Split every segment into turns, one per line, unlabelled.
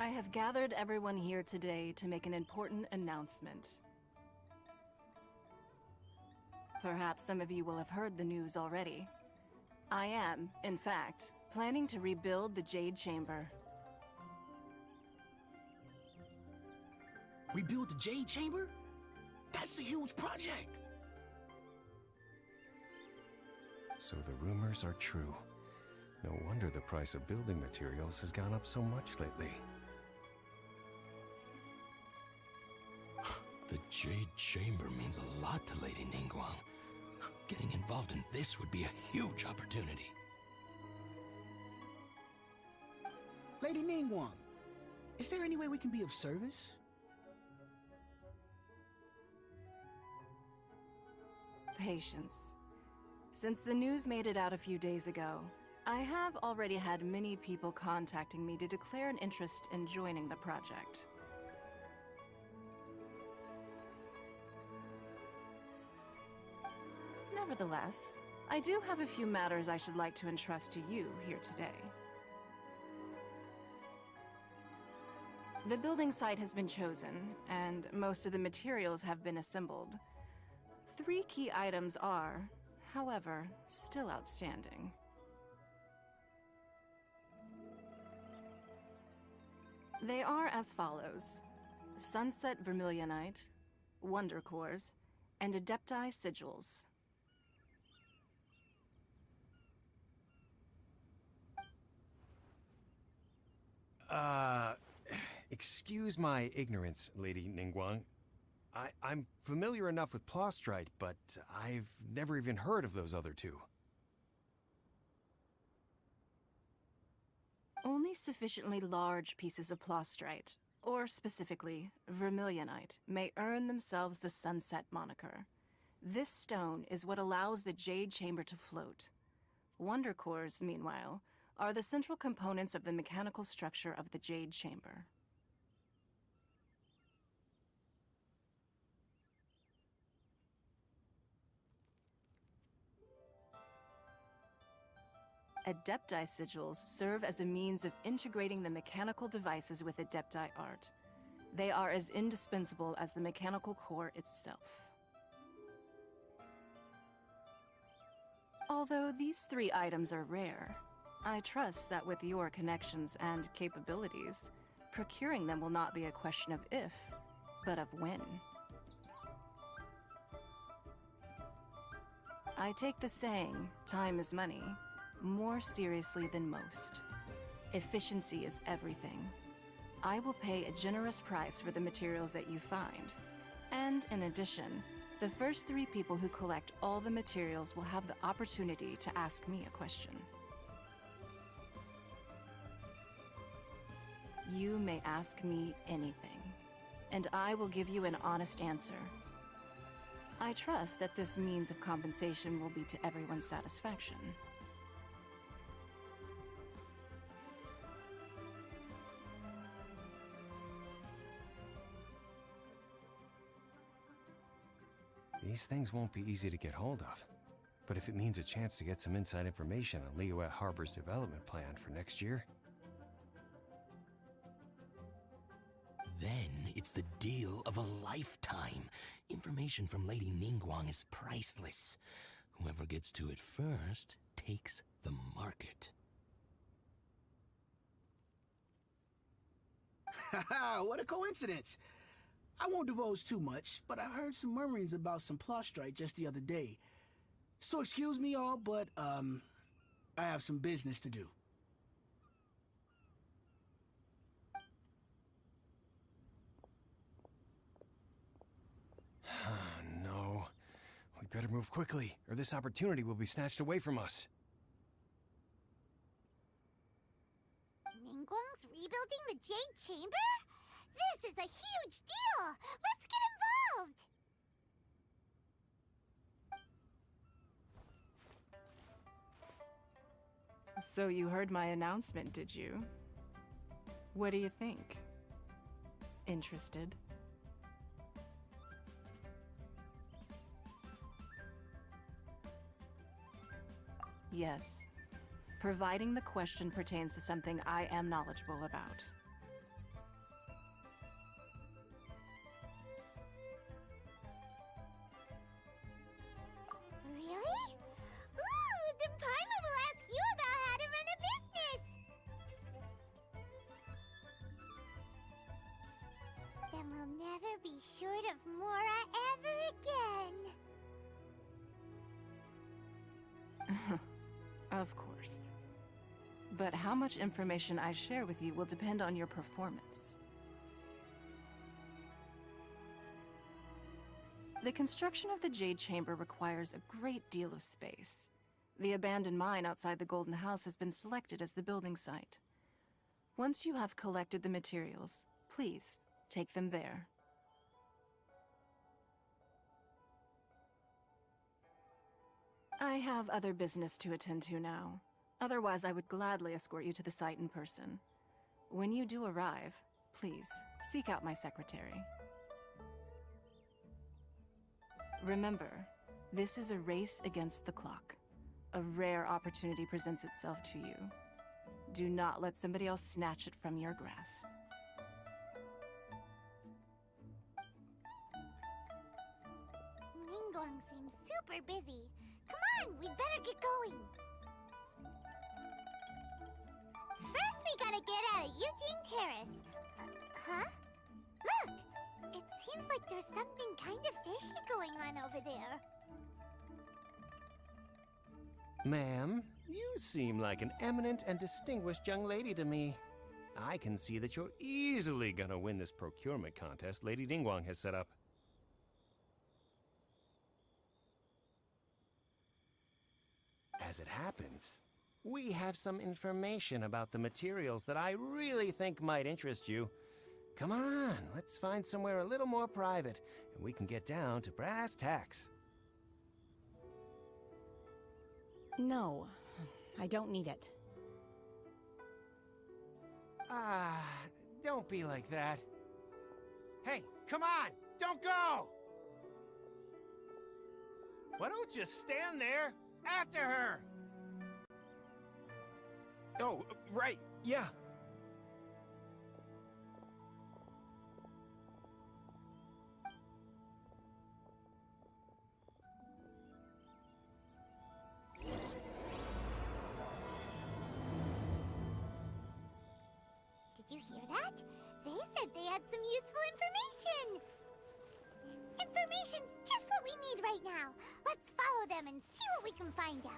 I have gathered everyone here today to make an important announcement. Perhaps some of you will have heard the news already. I am, in fact, planning to rebuild the Jade Chamber.
Rebuild the Jade Chamber? That's a huge project!
So the rumors are true. No wonder the price of building materials has gone up so much lately.
The Jade Chamber means a lot to Lady Ningguang. Getting involved in this would be a huge opportunity.
Lady Ningguang, is there any way we can be of service?
Patience. Since the news made it out a few days ago, I have already had many people contacting me to declare an interest in joining the project. Nevertheless, I do have a few matters I should like to entrust to you here today. The building site has been chosen, and most of the materials have been assembled. 3 key items are, however, still outstanding. They are as follows: Sunset Vermilionite, Wonder Cores, and Adepti Sigils.
Excuse my ignorance, Lady Ningguang. I'm familiar enough with Playz, but I've never even heard of those other 2.
Only sufficiently large pieces of Playz, or specifically, Vermilionite, may earn themselves the Sunset moniker. This stone is what allows the Jade Chamber to float. Wonder Cores, meanwhile, are the central components of the mechanical structure of the Jade Chamber. Adepti Sigils serve as a means of integrating the mechanical devices with Adepti art. They are as indispensable as the mechanical core itself. Although these 3 items are rare, I trust that with your connections and capabilities, procuring them will not be a question of if, but of when. I take the saying, time is money, more seriously than most. Efficiency is everything. I will pay a generous price for the materials that you find. And in addition, the first 3 people who collect all the materials will have the opportunity to ask me a question. You may ask me anything, and I will give you an honest answer. I trust that this means of compensation will be to everyone's satisfaction.
These things won't be easy to get hold of. But if it means a chance to get some inside information on Liyue Harbor's development plan for next year...
Then it's the deal of a lifetime. Information from Lady Ningguang is priceless. Whoever gets to it first takes the market.
Haha, what a coincidence! I won't divulge too much, but I heard some murmurings about some Playz just the other day. So excuse me all, but, I have some business to do.
No. We better move quickly, or this opportunity will be snatched away from us.
Ningguang's rebuilding the Jade Chamber? This is a huge deal! Let's get involved!
So you heard my announcement, did you? What do you think? Interested? Yes. Providing the question pertains to something I am knowledgeable about.
of Mora ever again.
Of course. But how much information I share with you will depend on your performance. The construction of the Jade Chamber requires a great deal of space. The abandoned mine outside the Golden House has been selected as the building site. Once you have collected the materials, please take them there. I have other business to attend to now. Otherwise, I would gladly escort you to the site in person. When you do arrive, please seek out my secretary. Remember, this is a race against the clock. A rare opportunity presents itself to you. Do not let somebody else snatch it from your grasp.
Ningguang seems super busy. Come on, we'd better get going. First, we gotta get out of Eugene Terrace. Huh? Look! It seems like there's something kind of fishy going on over there.
Ma'am, you seem like an eminent and distinguished young lady to me. I can see that you're easily gonna win this procurement contest Lady Ningguang has set up. As it happens, we have some information about the materials that I really think might interest you. Come on, let's find somewhere a little more private, and we can get down to brass tacks.
No, I don't need it.
Don't be like that. Hey, come on! Don't go! Why don't you stand there? After her! Oh, right, yeah.
Did you hear that? They said they had some useful information. Information's just what we need right now. Let's follow them and see what we can find out.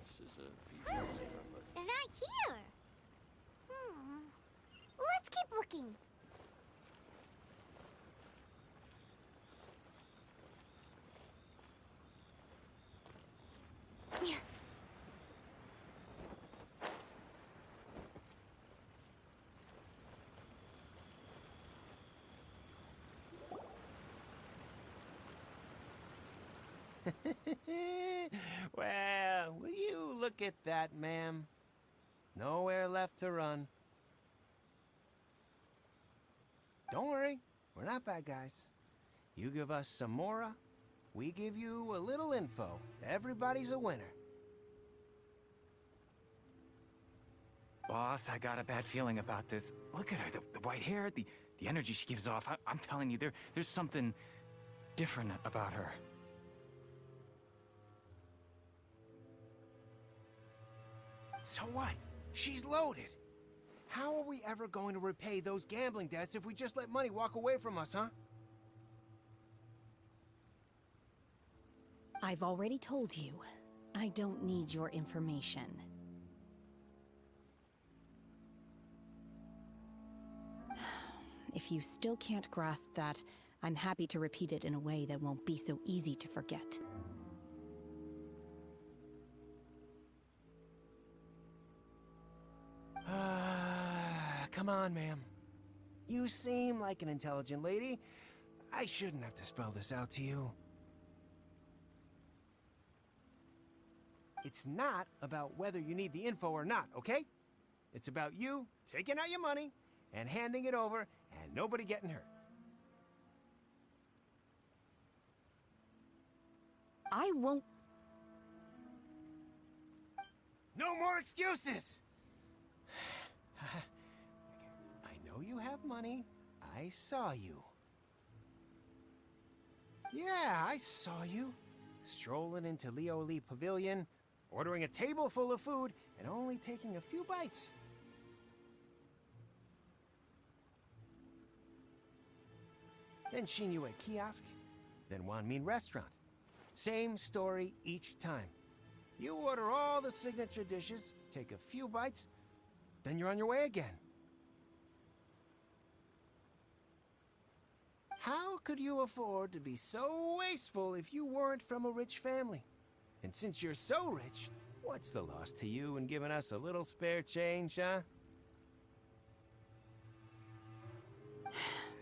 This is a peaceful neighborhood.
They're not here. Let's keep looking.
Well, will you look at that, ma'am? Nowhere left to run. Don't worry, we're not bad guys. You give us some Mora, we give you a little info. Everybody's a winner.
Boss, I got a bad feeling about this. Look at her, the white hair, the energy she gives off. I'm telling you, there's something different about her.
So what? She's loaded. How are we ever going to repay those gambling debts if we just let money walk away from us, huh?
I've already told you, I don't need your information. If you still can't grasp that, I'm happy to repeat it in a way that won't be so easy to forget.
Come on, ma'am. You seem like an intelligent lady. I shouldn't have to spell this out to you. It's not about whether you need the info or not, okay? It's about you taking out your money and handing it over and nobody getting hurt.
I won't...
No more excuses! I know you have money. I saw you. Yeah, I saw you. Strolling into Leo Lee Pavilion, ordering a table full of food, and only taking a few bites. Then Shinue Kiosk, then Wanmin Restaurant. Same story each time. You order all the signature dishes, take a few bites, then you're on your way again. How could you afford to be so wasteful if you weren't from a rich family? And since you're so rich, what's the loss to you in giving us a little spare change, huh?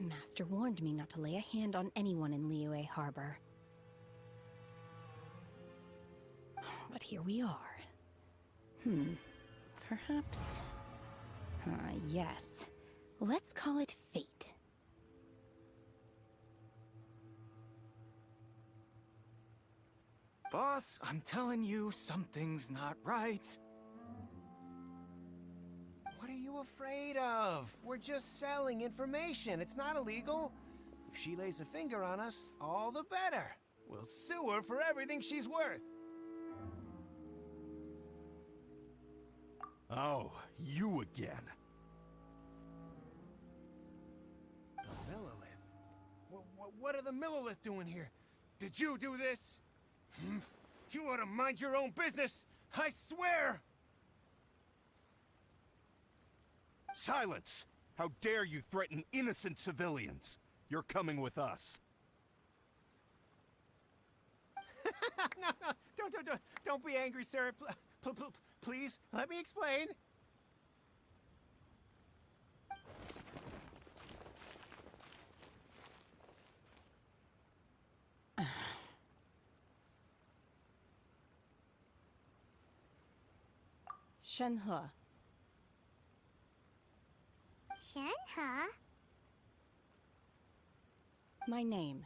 Master warned me not to lay a hand on anyone in Liyue Harbor. But here we are. Perhaps... yes. Let's call it fate.
Boss, I'm telling you, something's not right.
What are you afraid of? We're just selling information. It's not illegal. If she lays a finger on us, all the better. We'll sue her for everything she's worth.
Oh, you again.
The Millilith? What are the Millilith doing here? Did you do this? You ought to mind your own business! I swear!
Silence! How dare you threaten innocent civilians? You're coming with us.
No, don't be angry, sir. Please, let me explain.
Shenhe.
Shenhe?
My name.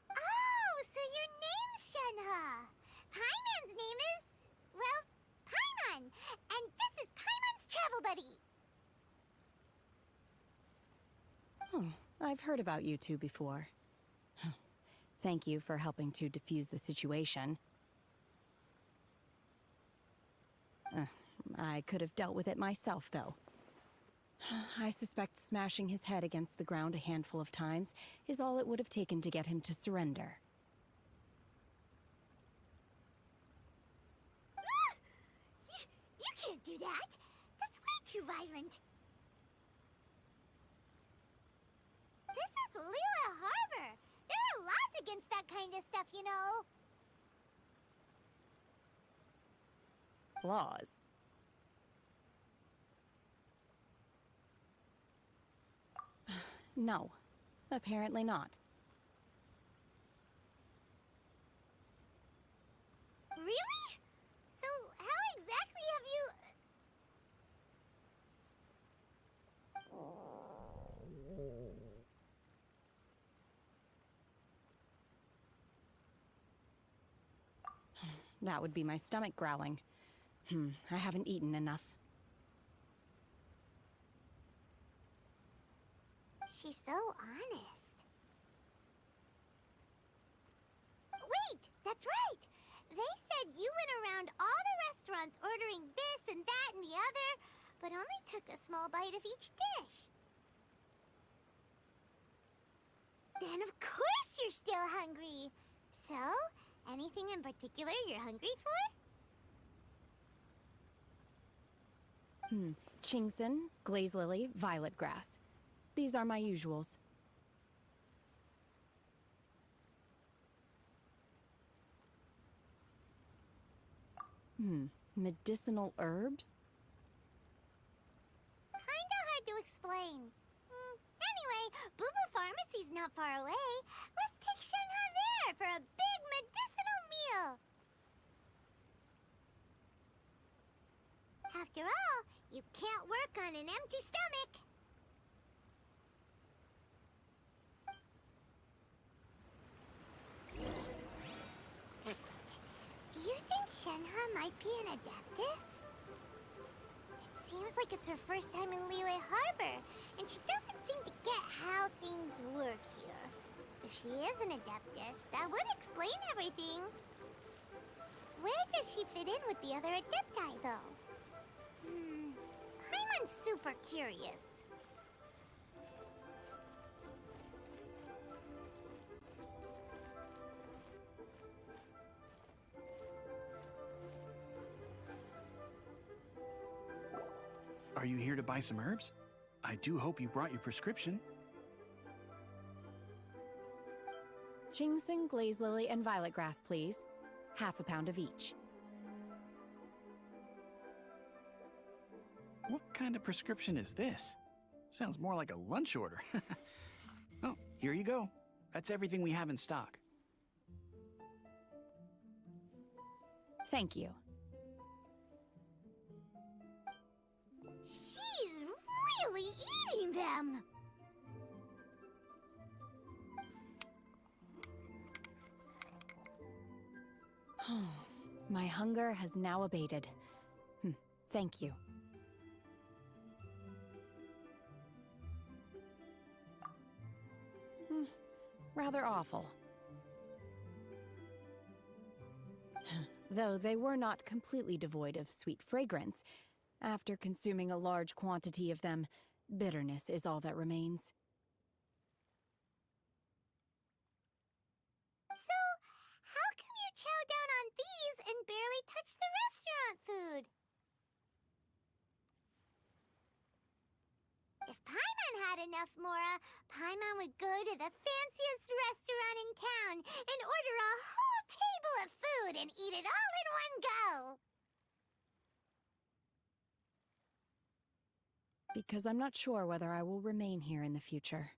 Oh, so your name's Shenhe. Paimon's name is... well, Paimon. And this is Paimon's travel buddy.
Oh, I've heard about you two before. Thank you for helping to defuse the situation. I could have dealt with it myself, though. I suspect smashing his head against the ground a handful of times is all it would have taken to get him to surrender.
You can't do that. That's way too violent. This is Liyue Harbor. There are laws against that kind of stuff, you know.
Laws? No, apparently not.
Really? So how exactly have you...
That would be my stomach growling. I haven't eaten enough.
She's so honest. Wait, that's right! They said you went around all the restaurants ordering this and that and the other, but only took a small bite of each dish. Then of course you're still hungry. So, anything in particular you're hungry for?
Chingson, glaze lily, violet grass. These are my usuals. Medicinal herbs?
Kinda hard to explain. Anyway, Boo Boo Pharmacy's not far away. Let's take Shenhe there for a big medicinal meal. After all, you can't work on an empty stomach. Psst. Do you think Shenhe might be an Adeptus? It seems like it's her first time in Liyue Harbor, and she doesn't seem to get how things work here. If she is an Adeptus, that would explain everything. Where does she fit in with the other Adepti, though? I'm super curious.
Are you here to buy some herbs? I do hope you brought your prescription.
Ginseng, glaze lily, and violet grass, please. Half a pound of each.
What kind of prescription is this? Sounds more like a lunch order. Oh, here you go. That's everything we have in stock.
Thank you.
She's really eating them!
My hunger has now abated. Thank you. Rather awful. Though they were not completely devoid of sweet fragrance, after consuming a large quantity of them, bitterness is all that remains.
So, how come you chow down on these and barely touch the restaurant food? If Paimon had enough Mora, Paimon would go to the fanciest restaurant in town and order a whole table of food and eat it all in one go.
Because I'm not sure whether I will remain here in the future.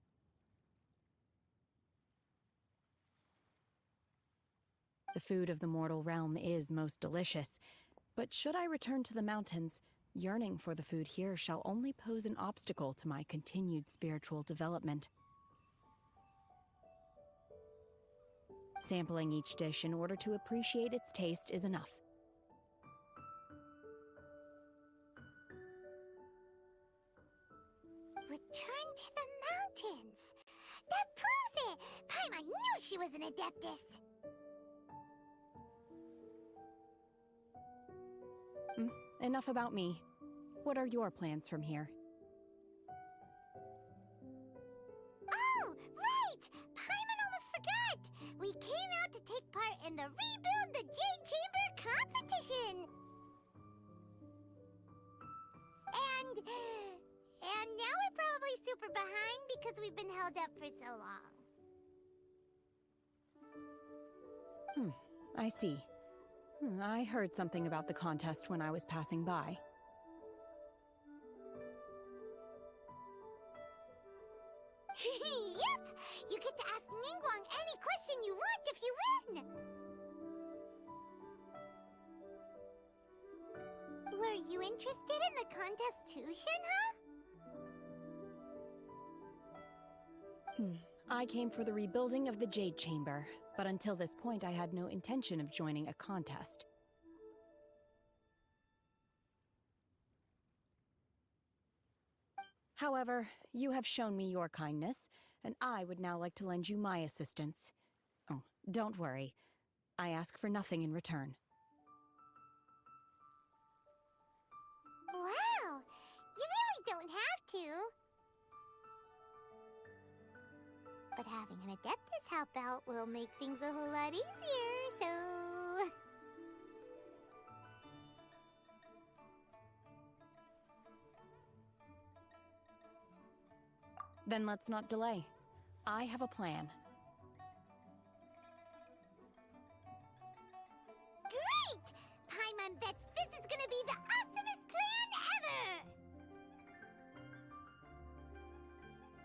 The food of the mortal realm is most delicious, but should I return to the mountains, yearning for the food here shall only pose an obstacle to my continued spiritual development. Sampling each dish in order to appreciate its taste is enough.
Return to the mountains! That proves it! Paimon knew she was an Adeptus!
Enough about me. What are your plans from here?
Oh, right! Paimon almost forgot! We came out to take part in the Rebuild the Jade Chamber competition! And now we're probably super behind because we've been held up for so long.
I see. I heard something about the contest when I was passing by.
Yep! You get to ask Ningguang any question you want if you win! Were you interested in the contest too, Shenhe?
I came for the rebuilding of the Jade Chamber, but until this point I had no intention of joining a contest. However, you have shown me your kindness, and I would now like to lend you my assistance. Oh, don't worry. I ask for nothing in return.
Wow! You really don't have to. But having an Adeptus help out will make things a whole lot easier, so...
Then let's not delay. I have a plan.
Great! Paimon bets this is gonna be the awesomest plan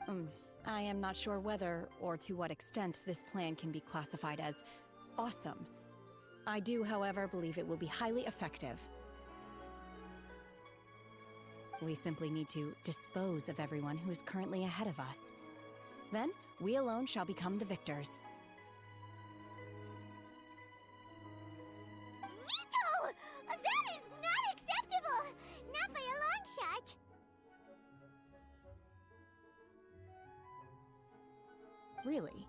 ever!
I am not sure whether, or to what extent, this plan can be classified as awesome. I do, however, believe it will be highly effective. We simply need to dispose of everyone who is currently ahead of us. Then, we alone shall become the victors.
Veto! That is not acceptable! Not by a long shot!
Really?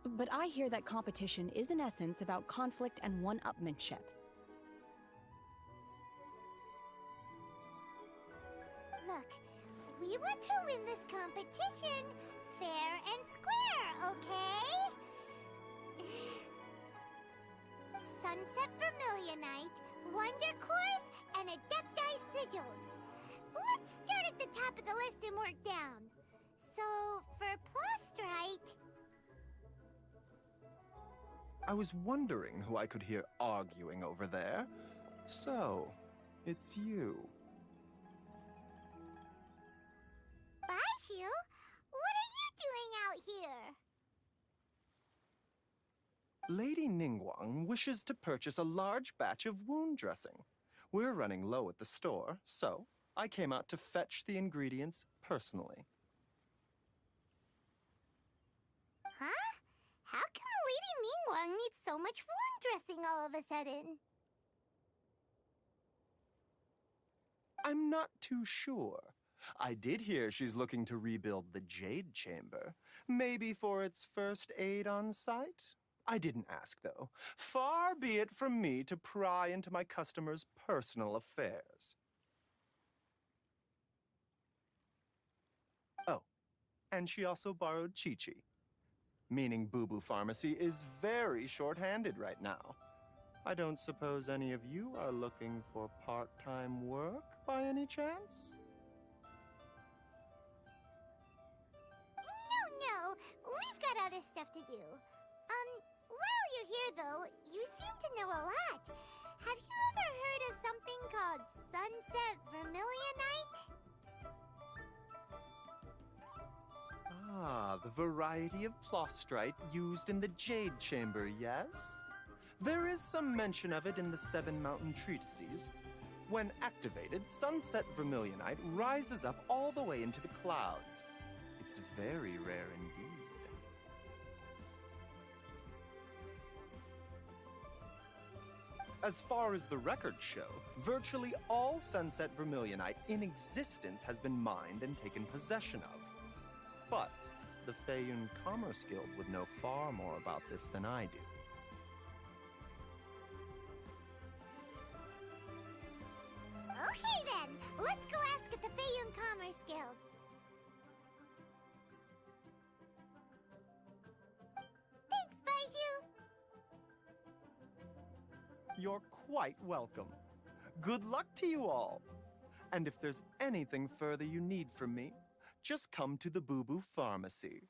But I hear that competition is in essence about conflict and one-upmanship.
Look, we want to win this competition fair and square, okay? Sunset Vermilionite, Wonder Cores, and Adepti Sigils. Let's start at the top of the list and work down. So, for Plastrite...
I was wondering who I could hear arguing over there. So, it's you.
Baiju? What are you doing out here?
Lady Ningguang wishes to purchase a large batch of wound dressing. We're running low at the store, so I came out to fetch the ingredients personally.
Huh? How come Lady Ningguang needs so much wound dressing all of a sudden?
I'm not too sure. I did hear she's looking to rebuild the Jade Chamber. Maybe for its first aid on site? I didn't ask, though. Far be it from me to pry into my customers' personal affairs. Oh, and she also borrowed Chi-Chi. Meaning Boo Boo Pharmacy is very short-handed right now. I don't suppose any of you are looking for part-time work by any chance?
No, we've got other stuff to do. While you're here though, you seem to know a lot. Have you ever heard of something called Sunset Vermilionite?
Ah, the variety of plostrite used in the Jade Chamber, yes? There is some mention of it in the Seven Mountain Treatises. When activated, Sunset Vermilionite rises up all the way into the clouds. It's very rare indeed. As far as the records show, virtually all Sunset Vermilionite in existence has been mined and taken possession of. But the Feiyun Commerce Guild would know far more about this than I do.
Okay then, let's go ask at the Feiyun Commerce Guild. Thanks, Baiju.
You're quite welcome. Good luck to you all. And if there's anything further you need from me, just come to the Boo Boo Pharmacy.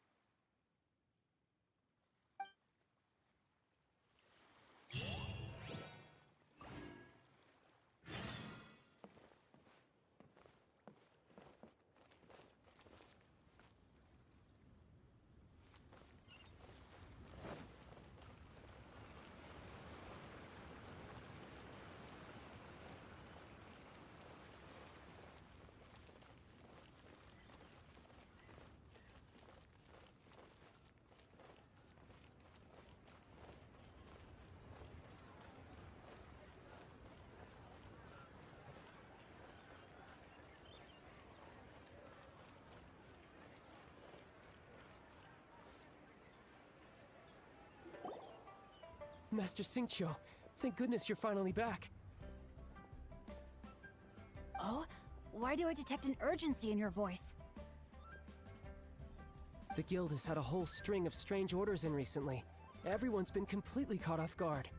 Master Xingqiu, thank goodness you're finally back.
Oh? Why do I detect an urgency in your voice?
The guild has had a whole string of strange orders in recently. Everyone's been completely caught off guard.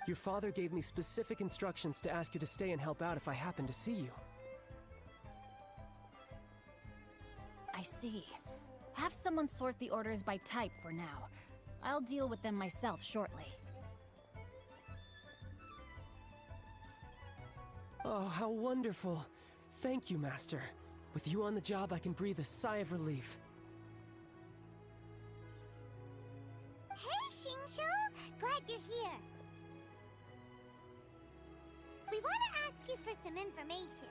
Your father gave me specific instructions to ask you to stay and help out if I happen to see you.
I see. Have someone sort the orders by type for now. I'll deal with them myself shortly.
Oh, how wonderful. Thank you, Master. With you on the job, I can breathe a sigh of relief.
Hey, Xingqiu! Glad you're here. We want to ask you for some information.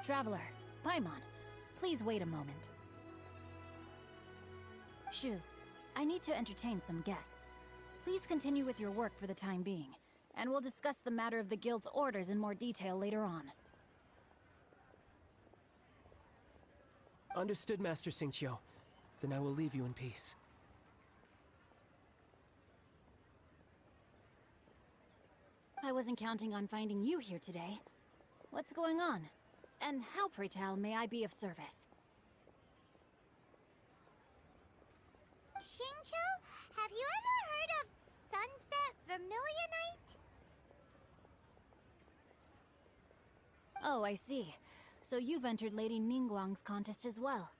Traveler, Paimon, please wait a moment. Shu, I need to entertain some guests. Please continue with your work for the time being, and we'll discuss the matter of the guild's orders in more detail later on.
Understood, Master Xingqiu. Then I will leave you in peace.
I wasn't counting on finding you here today. What's going on? And how, pray tell, may I be of service?
Xingqiu, have you ever heard of Sunset Vermilionite?
Oh, I see. So you've entered Lady Ningguang's contest as well.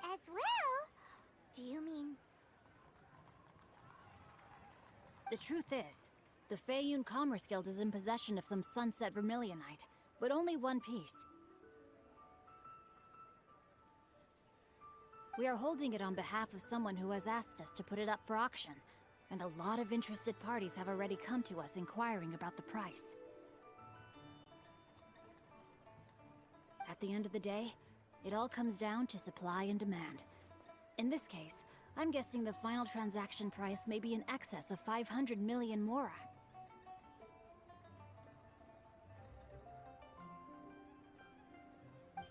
As well? Do you mean...
The truth is, the Feiyun Commerce Guild is in possession of some Sunset Vermilionite, but only one piece. We are holding it on behalf of someone who has asked us to put it up for auction, and a lot of interested parties have already come to us inquiring about the price. At the end of the day, it all comes down to supply and demand. In this case, I'm guessing the final transaction price may be in excess of 500 million mora.
$500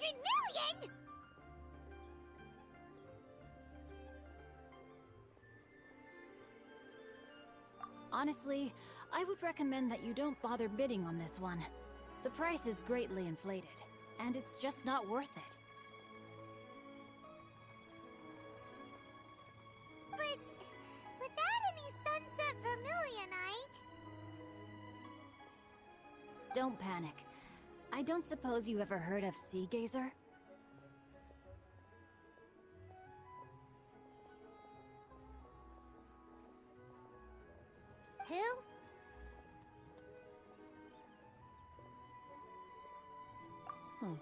million?!
Honestly, I would recommend that you don't bother bidding on this one. The price is greatly inflated, and it's just not worth it.
But without any Sunset Vermilionite...
Don't panic. I don't suppose you ever heard of Sea Gazer?
Who?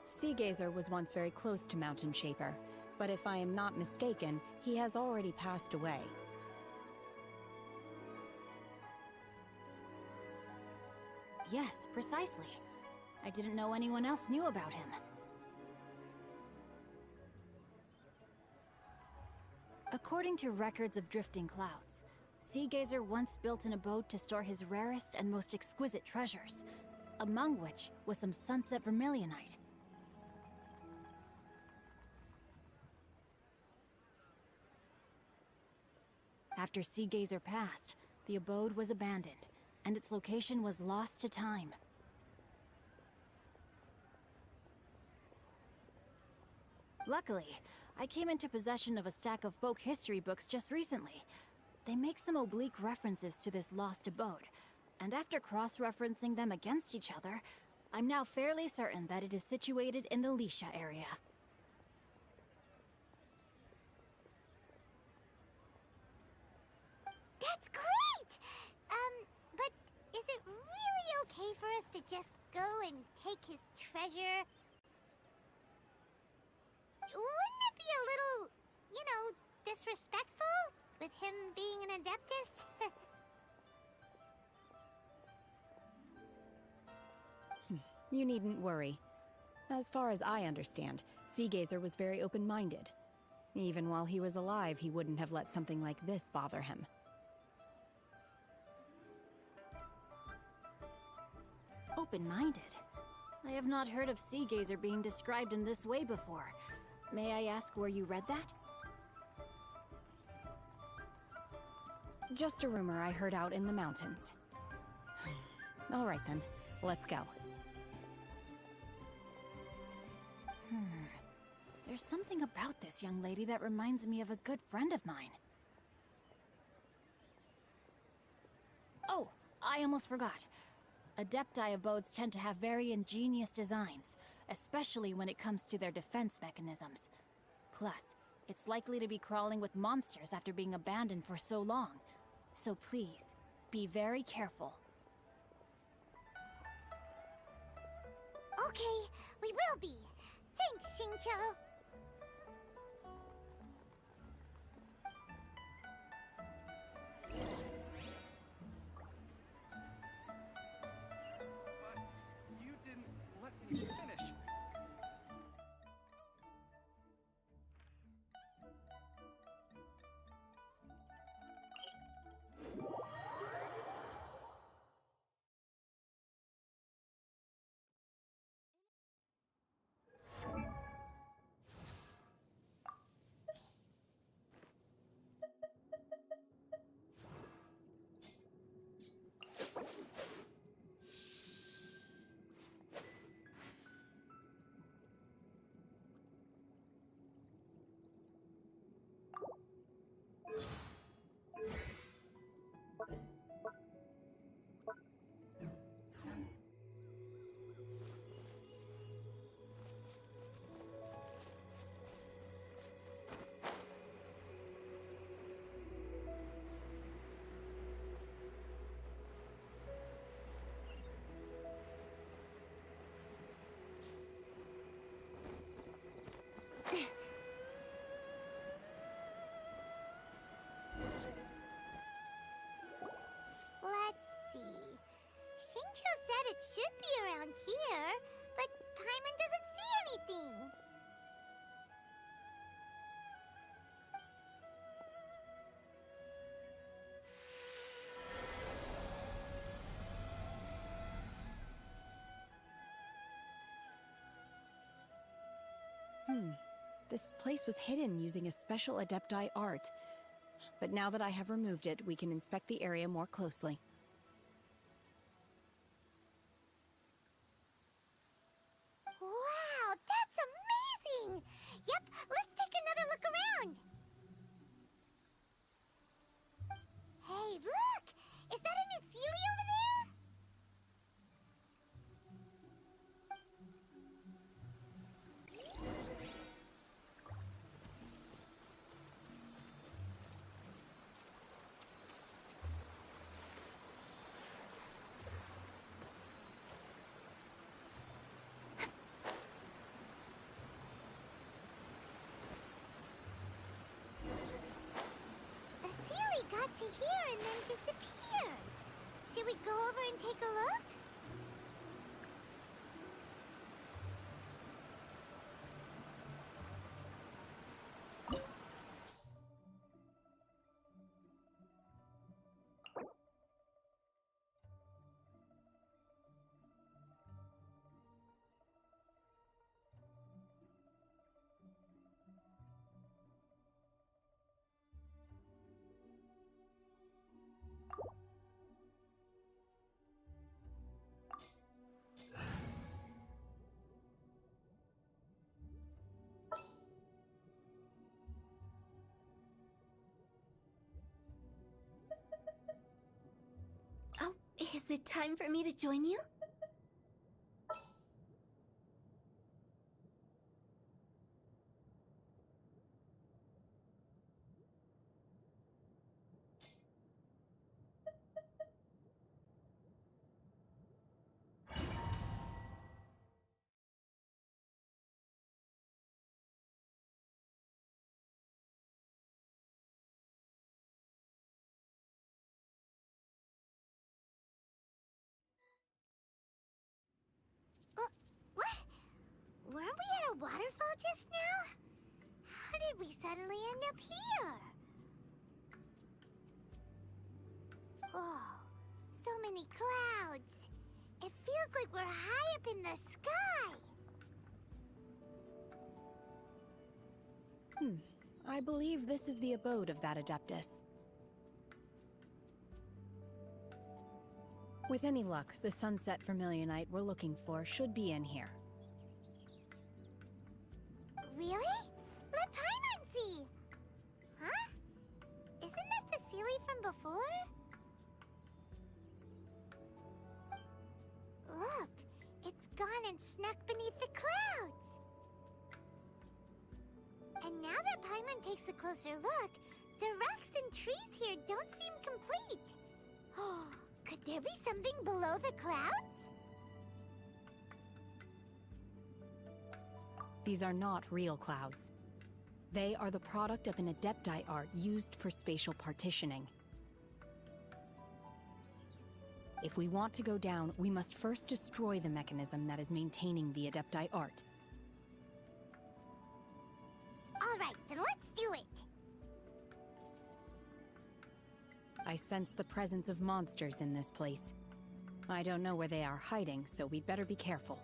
Sea Gazer was once very close to Mountain Shaper, but if I am not mistaken, he has already passed away.
Yes, precisely. I didn't know anyone else knew about him. According to records of drifting clouds, Sea Gazer once built an abode to store his rarest and most exquisite treasures, among which was some Sunset Vermilionite. After Sea Gazer passed, the abode was abandoned, and its location was lost to time. Luckily, I came into possession of a stack of folk history books just recently. They make some oblique references to this lost abode, and after cross-referencing them against each other, I'm now fairly certain that it is situated in the Lisha area.
That's great! But is it really okay for us to just go and take his treasure? Wouldn't it be a little, you know, disrespectful? With him being an Adeptus?
You needn't worry. As far as I understand, Sea Gazer was very open-minded. Even while he was alive, he wouldn't have let something like this bother him.
Open-minded? I have not heard of Sea Gazer being described in this way before. May I ask where you read that?
Just a rumor I heard out in the mountains. All right then, let's go.
There's something about this young lady that reminds me of a good friend of mine. Oh, I almost forgot. Adepti abodes tend to have very ingenious designs, especially when it comes to their defense mechanisms. Plus, it's likely to be crawling with monsters after being abandoned for so long. So please, be very careful.
Okay, we will be. Thanks, Xingqiu.
This place was hidden using a special Adepti art. But now that I have removed it, we can inspect the area more closely.
Wow, that's amazing! Yep, let's take another look around! Hey, look! Is that a new Sealy over there? The Sealy got to here and then disappeared. Should we go over and take a look?
Oh, is it time for me to join you?
What? Weren't we at a waterfall just now? How did we suddenly end up here? Oh, so many clouds. It feels like we're high up in the sky.
I believe this is the abode of that Adeptus. With any luck, the sunset Vermilionite we're looking for should be in here.
Really? Let Paimon see! Huh? Isn't that the Sealy from before? Look, it's gone and snuck beneath the clouds. And now that Paimon takes a closer look, the rocks and trees here don't seem complete. Oh, could there be something below the clouds?
These are not real clouds. They are the product of an Adepti art used for spatial partitioning. If we want to go down, we must first destroy the mechanism that is maintaining the Adepti art.
All right, then let's do it.
I sense the presence of monsters in this place. I don't know where they are hiding, so we'd better be careful.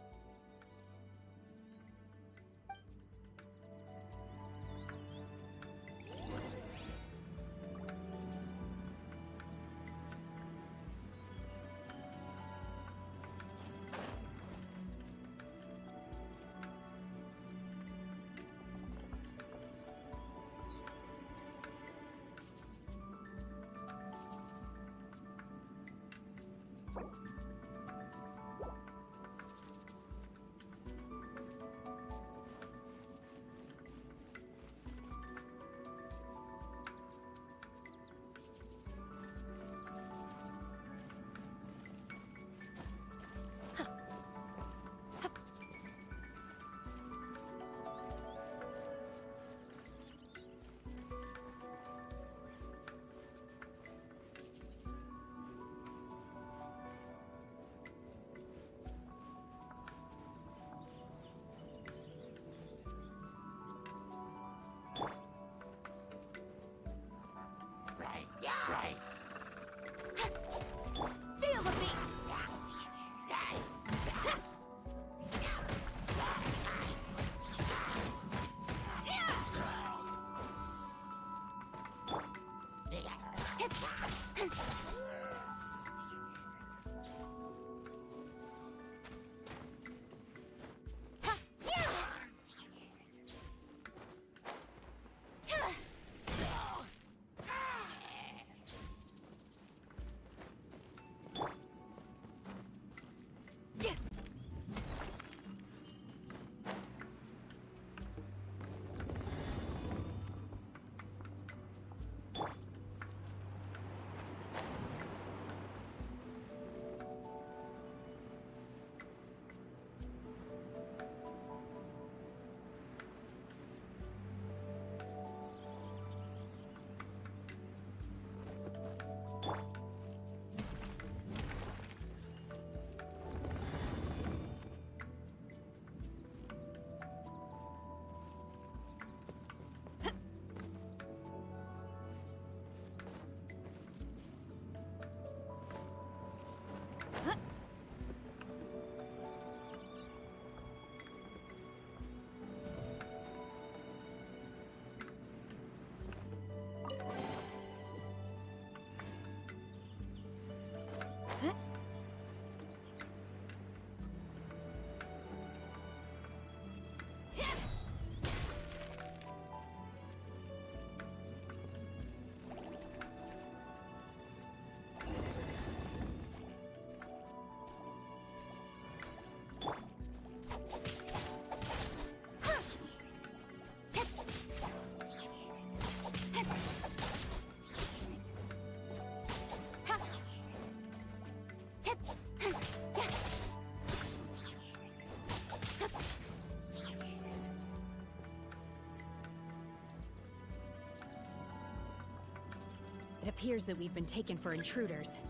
It appears that we've been taken for intruders.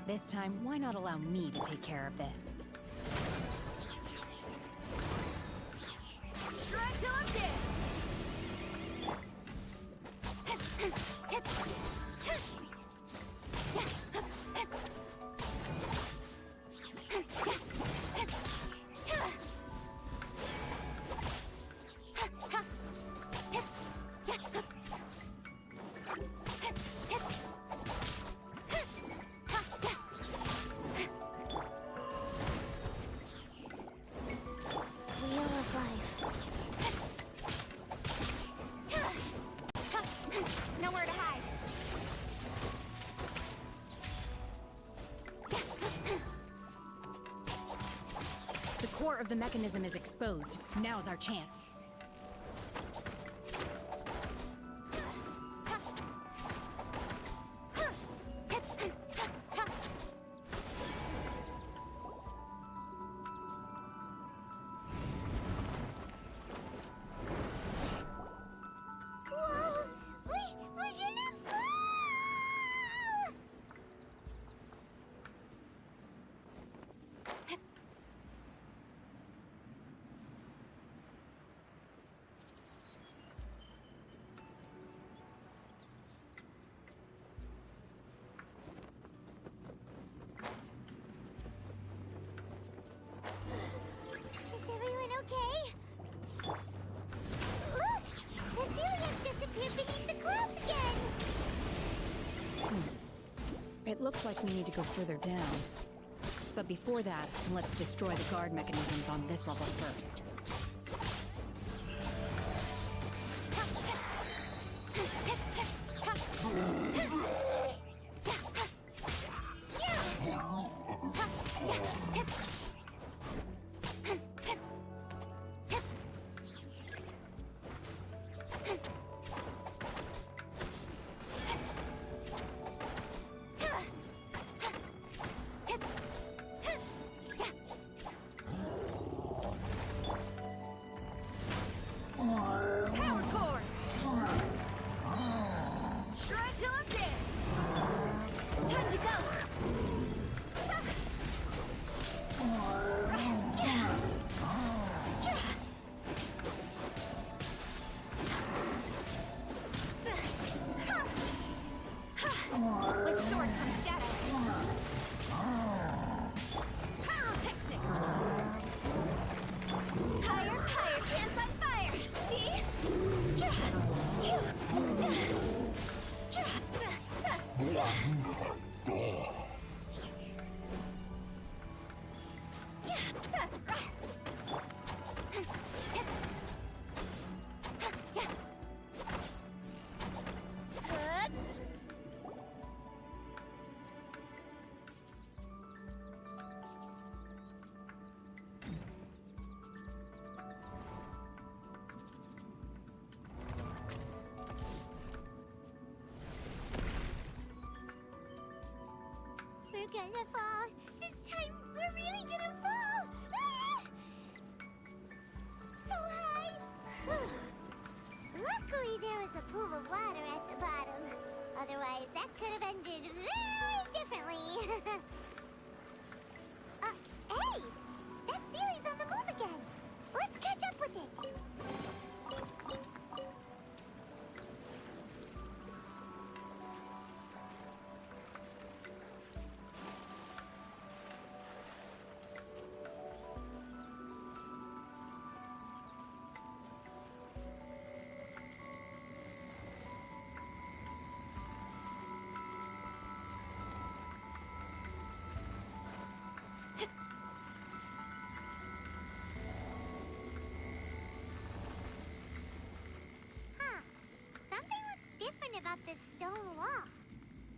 This time, why not allow me to take care of this?
Try till I'm dead!
Nowhere to hide.
The core of the mechanism is exposed. Now's our chance.
Whoa! We're gonna fall! Is everyone okay? Look! The ceiling has disappeared beneath the clouds again!
It looks like we need to go further down. But before that, let's destroy the guard mechanisms on this level first.
Power cord! Try till I'm dead! Time to go! With sword comes shadow. Pyrotechnics! Higher, higher, hands on fire! See?
We're gonna fall. This time, we're really gonna fall. Ah! So high. Luckily, there was a pool of water at the bottom. Otherwise, that could have ended very differently. Hey! That ceiling's on the move again. Let's catch up with it. Something looks different about this stone wall.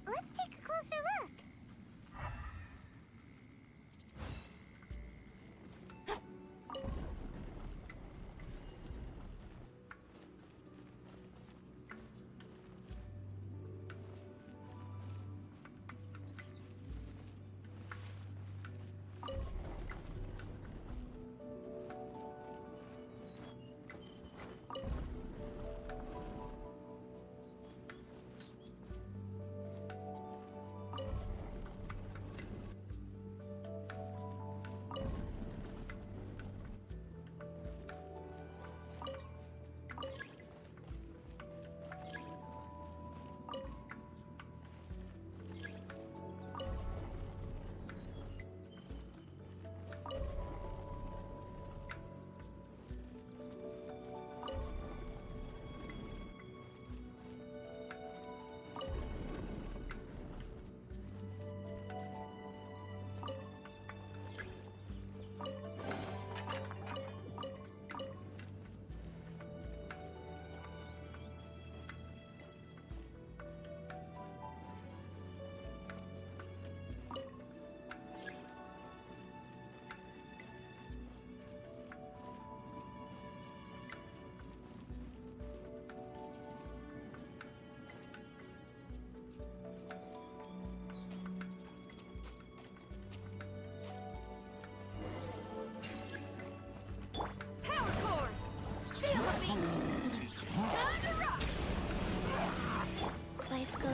Let's take a closer look.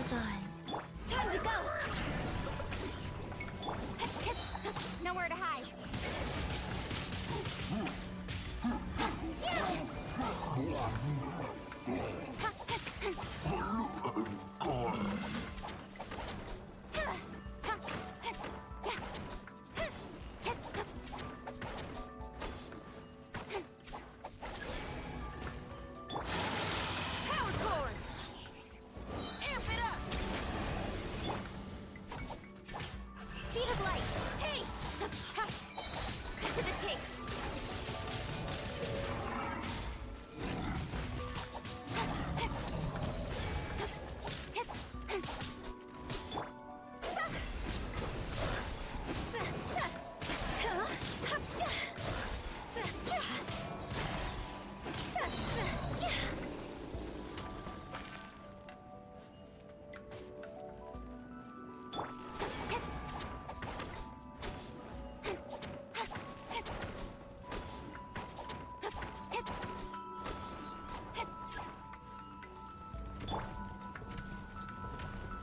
Fun.
Time to go! Nowhere to hide. Power cord! Amp it up! Speed of light! Hey! Cut to the chase!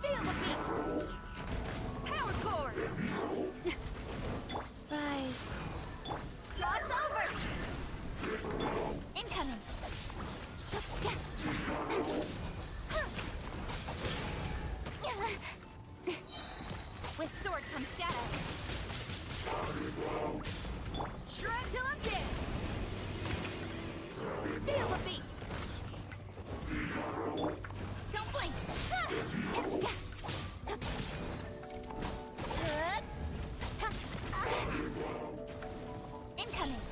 Feel the beat! Power cord!
Rise.
Cross over! Incoming! With sword comes shadow. Shred till I'm dead! Feel the beat! Don't blink! Incoming!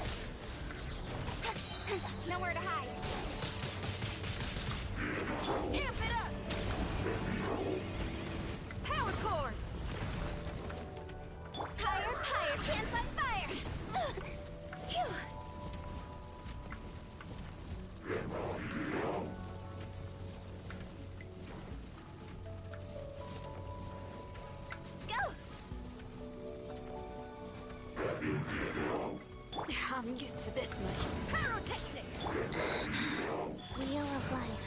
Nowhere to hide! Amp it up! Power cord! Higher, higher, pants on fire! Phew! Go!
I'm used to this much.
Pyrotechnics!
Wheel of life.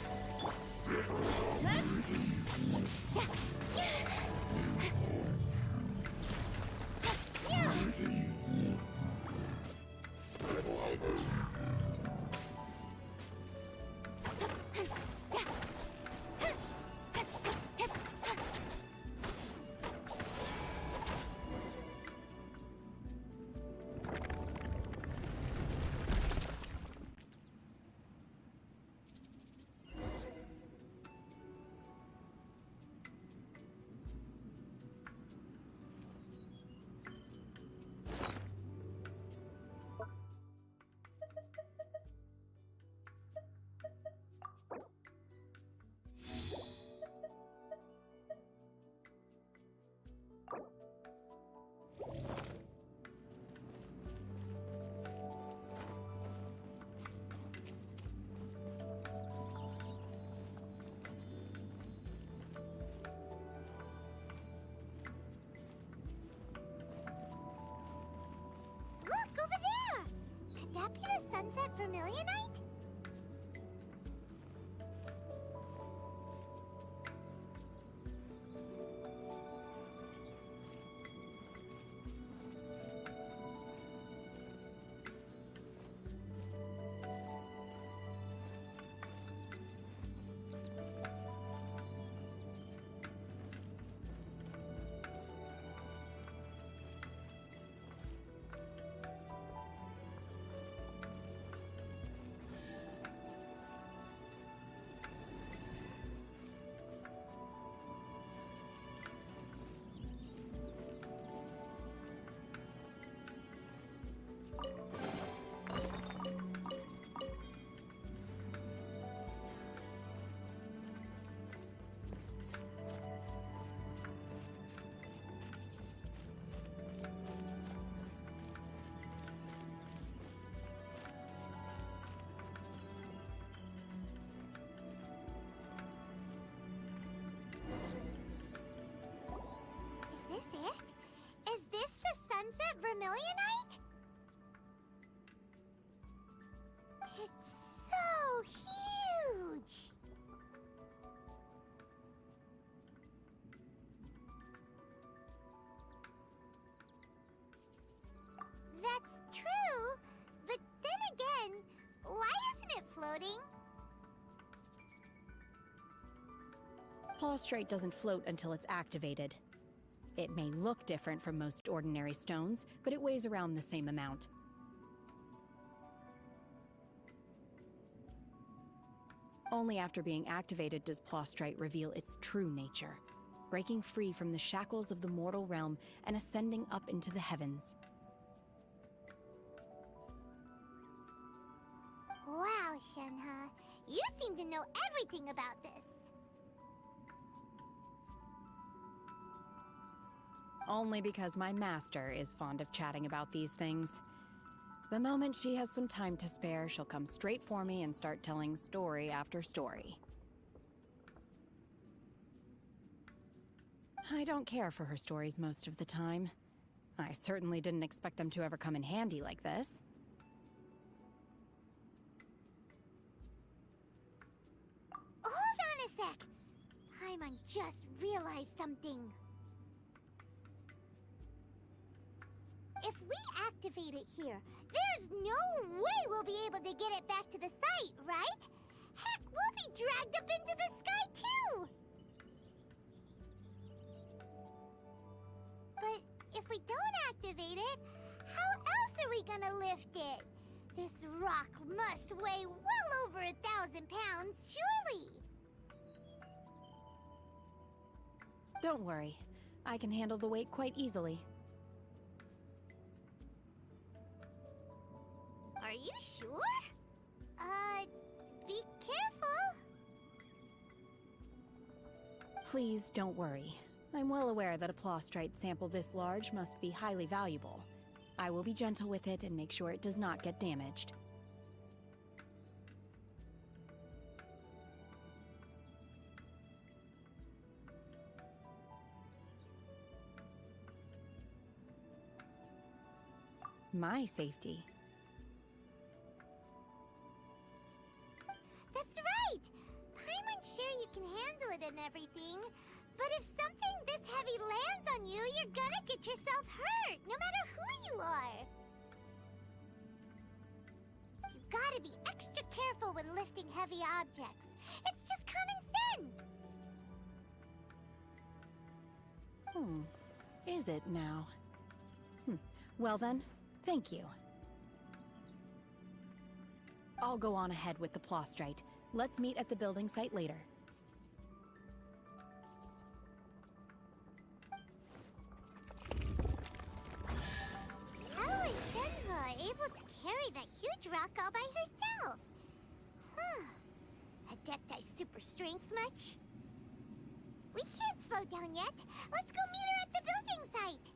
Look, over there! Could that be the sunset vermilionite?
Plastrite doesn't float until it's activated. It may look different from most ordinary stones, but it weighs around the same amount. Only after being activated does Plastrite reveal its true nature, breaking free from the shackles of the mortal realm and ascending up into the heavens.
Wow, Shenhe. You seem to know everything about this.
Only because my master is fond of chatting about these things. The moment she has some time to spare, she'll come straight for me and start telling story after story. I don't care for her stories most of the time. I certainly didn't expect them to ever come in handy like this.
Hold on a sec. Paimon just realized something. If we activate it here, there's no way we'll be able to get it back to the site, right? Heck, we'll be dragged up into the sky too! But if we don't activate it, how else are we gonna lift it? This rock must weigh well over 1,000 pounds, surely!
Don't worry. I can handle the weight quite easily.
Are you sure? Be careful.
Please don't worry. I'm well aware that a Plastrite sample this large must be highly valuable. I will be gentle with it and make sure it does not get damaged. My safety.
That's right! Paimon's sure you can handle it and everything, but if something this heavy lands on you, you're gonna get yourself hurt, no matter who you are! You gotta be extra careful when lifting heavy objects. It's just common sense!
Is it now? Well then, thank you. I'll go on ahead with the Plastrite. Let's meet at the building site later.
How is Shenhe able to carry that huge rock all by herself? Adepti super strength much? We can't slow down yet. Let's go meet her at the building site.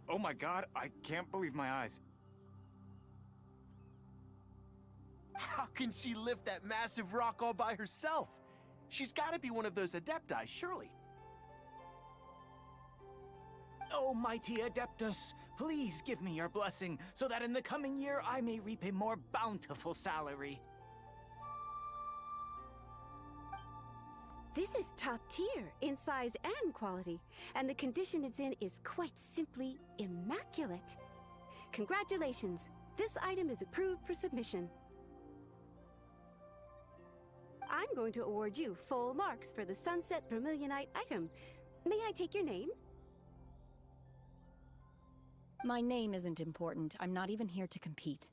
Oh my god, I can't believe my eyes.
How can she lift that massive rock all by herself? She's gotta be one of those Adepti, surely.
Oh, mighty Adeptus, please give me your blessing, so that in the coming year I may reap a more bountiful salary.
This is top tier in size and quality, and the condition it's in is quite simply immaculate. Congratulations! This item is approved for submission. I'm going to award you full marks for the Sunset Vermilionite item. May I take your name?
My name isn't important. I'm not even here to compete.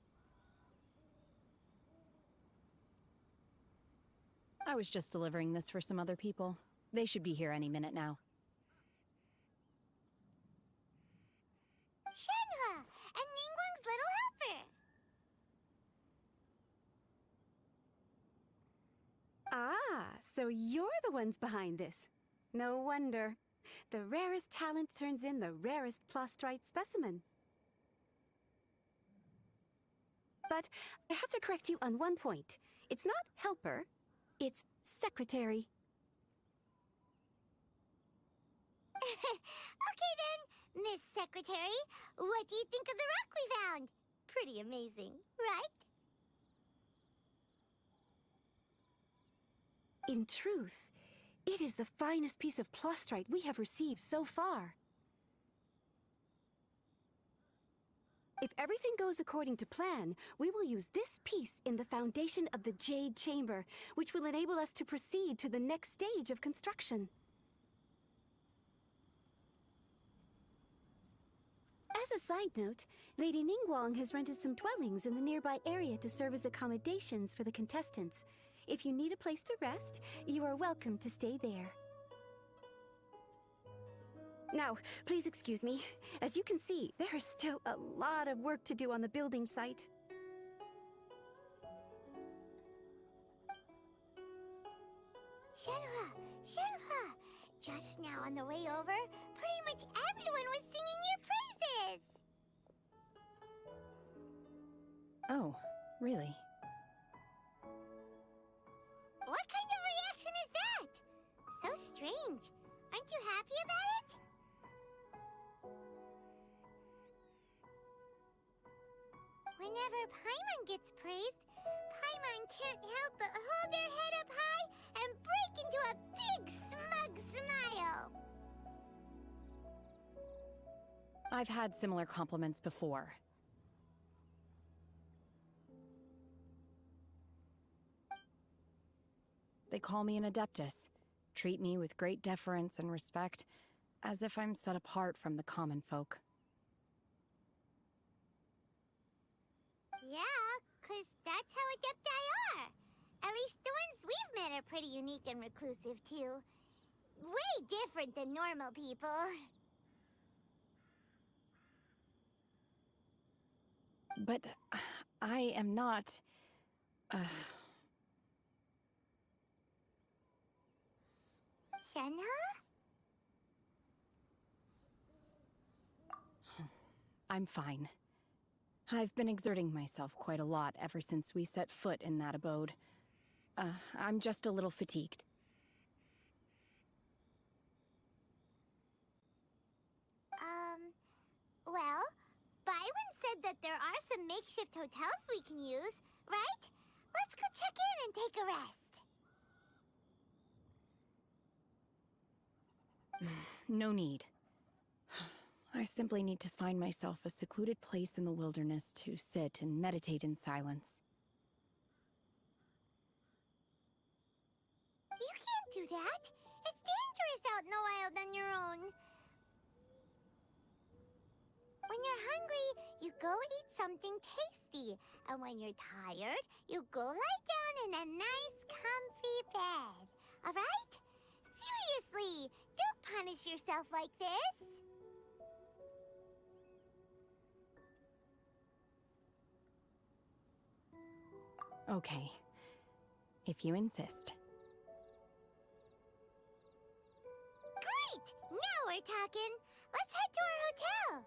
I was just delivering this for some other people. They should be here any minute now.
Shenhe! And Ningguang's little helper!
Ah, so you're the ones behind this. No wonder. The rarest talent turns in the rarest plastrite specimen. But I have to correct you on one point. It's not helper, it's secretary.
Okay then, Miss Secretary, what do you think of the rock we found? Pretty amazing, right?
In truth, it is the finest piece of plastrite we have received so far. If everything goes according to plan, we will use this piece in the foundation of the Jade Chamber, which will enable us to proceed to the next stage of construction. As a side note, Lady Ningguang has rented some dwellings in the nearby area to serve as accommodations for the contestants. If you need a place to rest, you are welcome to stay there. Now, please excuse me. As you can see, there is still a lot of work to do on the building site.
Shenhe! Shenhe! Just now on the way over, pretty much everyone was singing your praises!
Oh, really?
What kind of reaction is that? So strange. Aren't you happy about it? Whenever Paimon gets praised, Paimon can't help but hold their head up high and break into a big smug smile.
I've had similar compliments before. They call me an adeptus, treat me with great deference and respect, as if I'm set apart from the common folk.
Yeah, 'cause that's how adepti are. At least the ones we've met are pretty unique and reclusive, too. Way different than normal people.
But I am not...
Shenhe?
I'm fine. I've been exerting myself quite a lot ever since we set foot in that abode. I'm just a little fatigued.
Well, Byron said that there are some makeshift hotels we can use, right? Let's go check in and take a rest.
No need. I simply need to find myself a secluded place in the wilderness to sit and meditate in silence.
You can't do that. It's dangerous out in the wild on your own. When you're hungry, you go eat something tasty. And when you're tired, you go lie down in a nice, comfy bed. All right? Seriously, don't punish yourself like this.
Okay, if you insist.
Great! Now we're talking. Let's head to our hotel.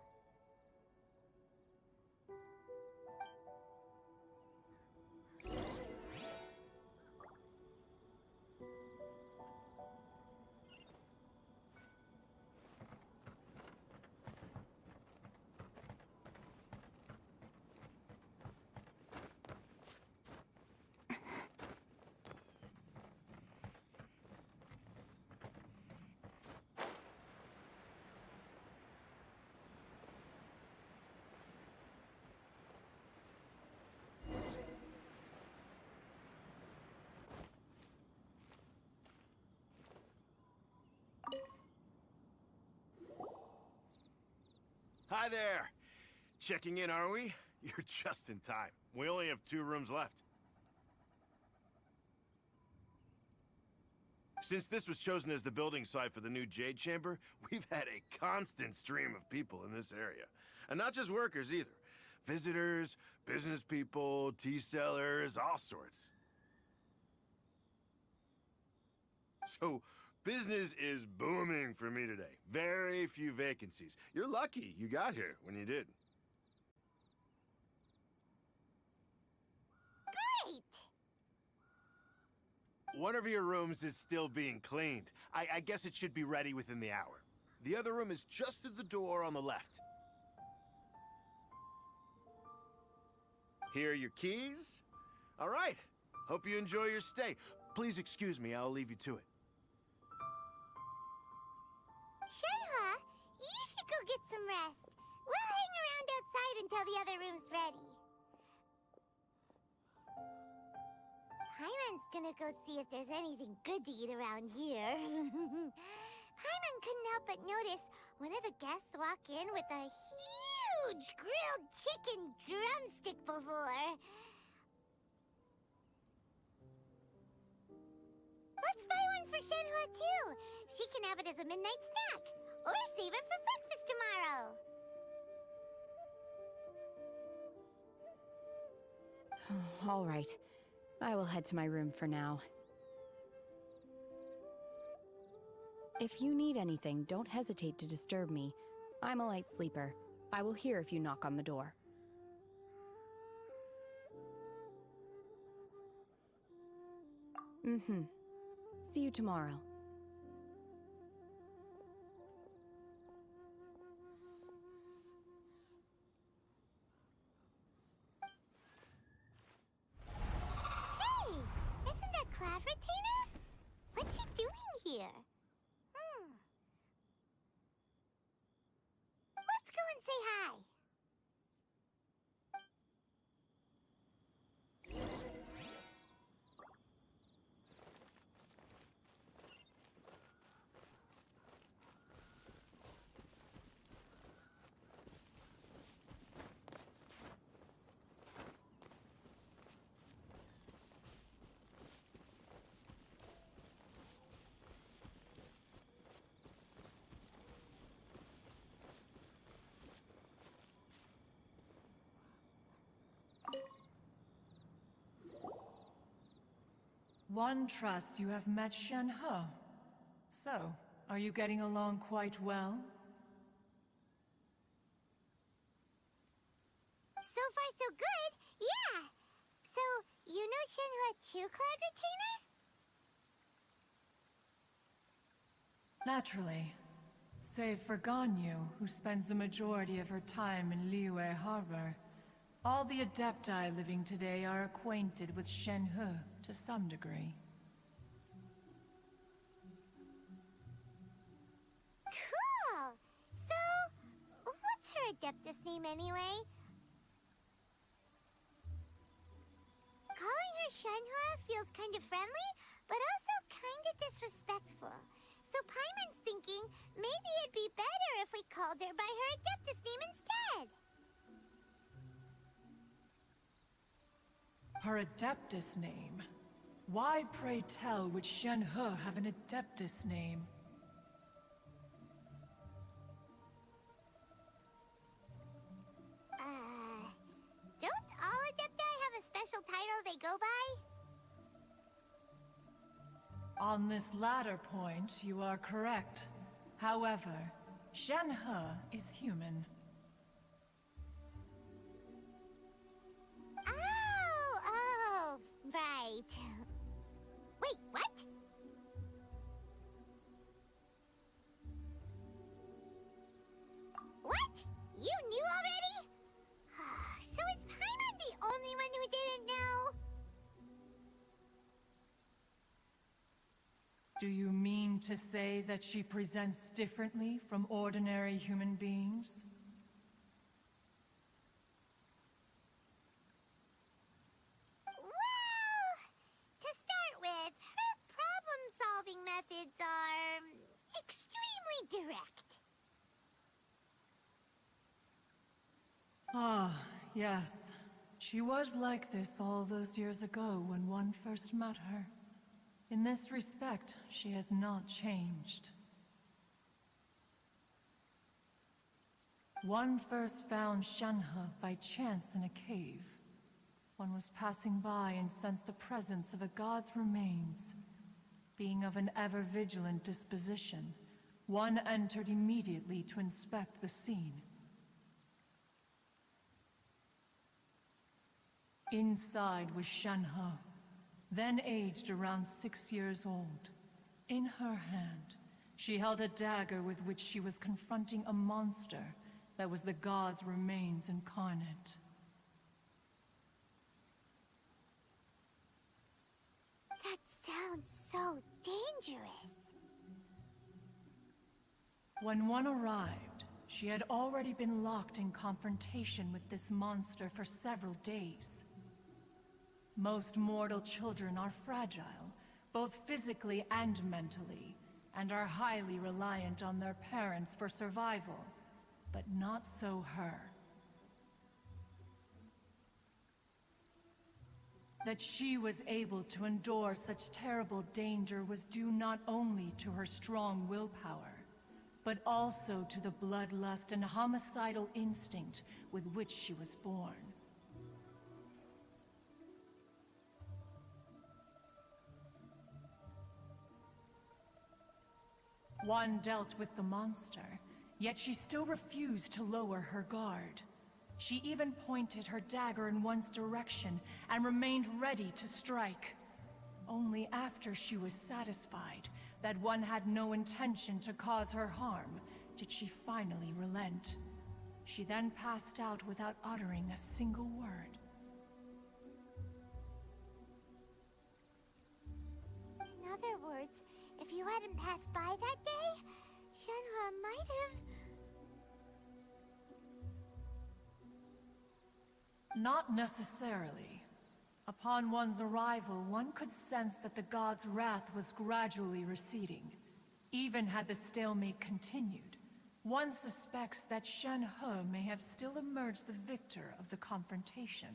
Hi there. Checking in, are we? You're just in time. We only have 2 rooms left. Since this was chosen as the building site for the new Jade Chamber, we've had a constant stream of people in this area. And not just workers either. Visitors, business people, tea sellers, all sorts. So, business is booming for me today. Very few vacancies. You're lucky you got here when you did.
Great!
One of your rooms is still being cleaned. I guess it should be ready within the hour. The other room is just through the door on the left. Here are your keys. All right. Hope you enjoy your stay. Please excuse me, I'll leave you to it.
Shenhe, you should go get some rest. We'll hang around outside until the other room's ready. Paimon's gonna go see if there's anything good to eat around here. Paimon couldn't help but notice one of the guests walk in with a huge grilled chicken drumstick before. Let's buy one for Shenhe too. She can have it as a midnight snack, or save it for breakfast tomorrow.
All right. I will head to my room for now. If you need anything, don't hesitate to disturb me. I'm a light sleeper. I will hear if you knock on the door. See you tomorrow.
Cloud Retainer? What's she doing here? Let's go and say hi.
One trusts you have met Shenhe. So, are you getting along quite well?
So far, so good. Yeah. So, you know Shenhe too, Cloud Retainer?
Naturally. Save for Ganyu, who spends the majority of her time in Liyue Harbor. All the Adepti living today are acquainted with Shenhe to some degree.
Cool! So, what's her Adeptus name anyway? Calling her Shenhe feels kind of friendly, but also kind of disrespectful. So Paimon's thinking maybe it'd be better if we called her by her Adeptus name instead.
Her Adeptus name? Why, pray tell, would Shenhe have an Adeptus name?
Don't all Adepti have a special title they go by?
On this latter point, you are correct. However, Shenhe is human.
Oh, right. Wait, what? What? You knew already? So is Paimon the only one who didn't know?
Do you mean to say that she presents differently from ordinary human beings?
Well, to start with, her problem-solving methods are extremely direct.
Yes. She was like this all those years ago when one first met her. In this respect, she has not changed. One first found Shenhe by chance in a cave. One was passing by and sensed the presence of a god's remains. Being of an ever-vigilant disposition, one entered immediately to inspect the scene. Inside was Shenhe, then aged around 6 years old. In her hand, she held a dagger with which she was confronting a monster that was the god's remains incarnate.
That sounds so dangerous.
When one arrived, she had already been locked in confrontation with this monster for several days. Most mortal children are fragile, both physically and mentally, and are highly reliant on their parents for survival. But not so her. That she was able to endure such terrible danger was due not only to her strong willpower, but also to the bloodlust and homicidal instinct with which she was born. One dealt with the monster, yet she still refused to lower her guard. She even pointed her dagger in one's direction and remained ready to strike. Only after she was satisfied that one had no intention to cause her harm did she finally relent. She then passed out without uttering a single word.
In other words, if you hadn't passed by that day, Shenhe might have...
Not necessarily. Upon one's arrival, one could sense that the god's wrath was gradually receding. Even had the stalemate continued, one suspects that Shenhe may have still emerged the victor of the confrontation.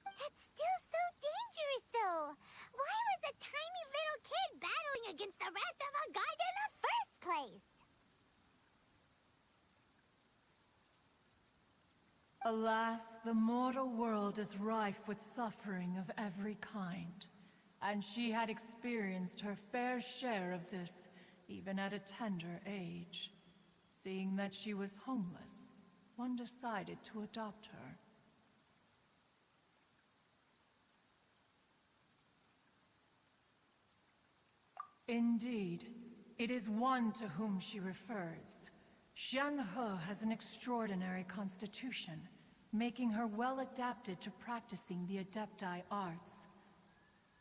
That's still so dangerous, though! Why was a tiny little kid battling against the wrath of a god in the first place?
Alas, the mortal world is rife with suffering of every kind, and she had experienced her fair share of this, even at a tender age. Seeing that she was homeless, one decided to adopt her. Indeed, it is one to whom she refers. Shenhe has an extraordinary constitution, making her well adapted to practicing the Adepti arts.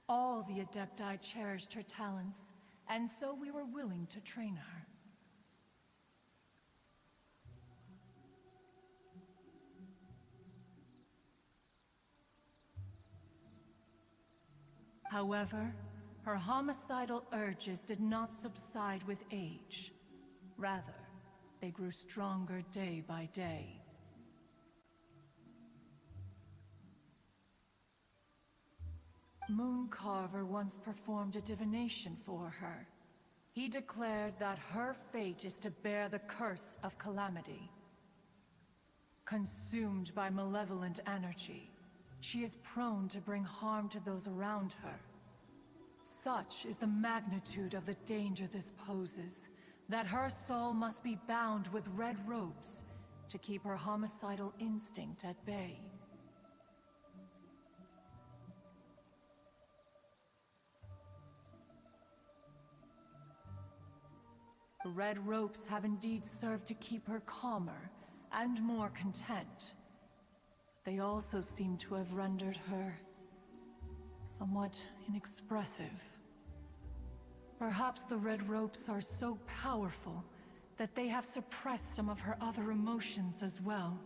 All the Adepti cherished her talents, and so we were willing to train her. However, her homicidal urges did not subside with age. Rather, they grew stronger day by day. Mooncarver once performed a divination for her. He declared that her fate is to bear the curse of calamity. Consumed by malevolent energy, she is prone to bring harm to those around her. Such is the magnitude of the danger this poses, that her soul must be bound with red ropes to keep her homicidal instinct at bay. The red ropes have indeed served to keep her calmer and more content. They also seem to have rendered her somewhat inexpressive. Perhaps the red ropes are so powerful that they have suppressed some of her other emotions as well.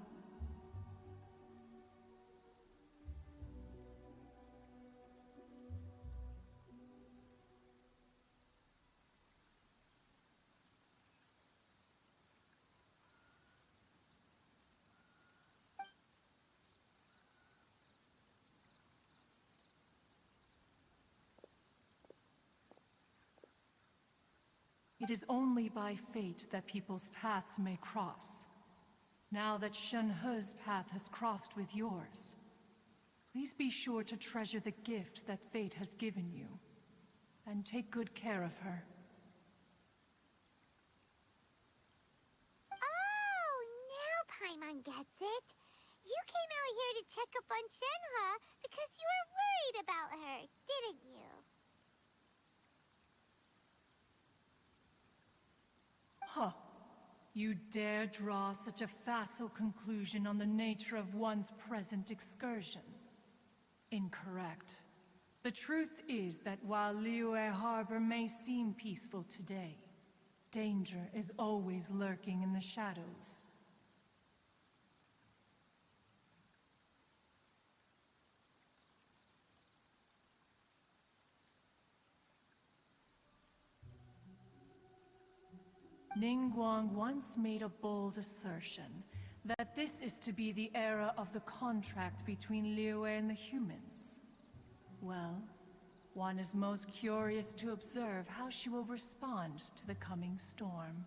It is only by fate that people's paths may cross. Now that Shenhe's path has crossed with yours, please be sure to treasure the gift that fate has given you, and take good care of her.
Oh, now Paimon gets it. You came out here to check up on Shenhe because you were worried about her, didn't you?
Huh. You dare draw such a facile conclusion on the nature of one's present excursion? Incorrect. The truth is that while Liyue Harbor may seem peaceful today, danger is always lurking in the shadows. Ningguang once made a bold assertion that this is to be the era of the contract between Liyue and the humans. Well, one is most curious to observe how she will respond to the coming storm.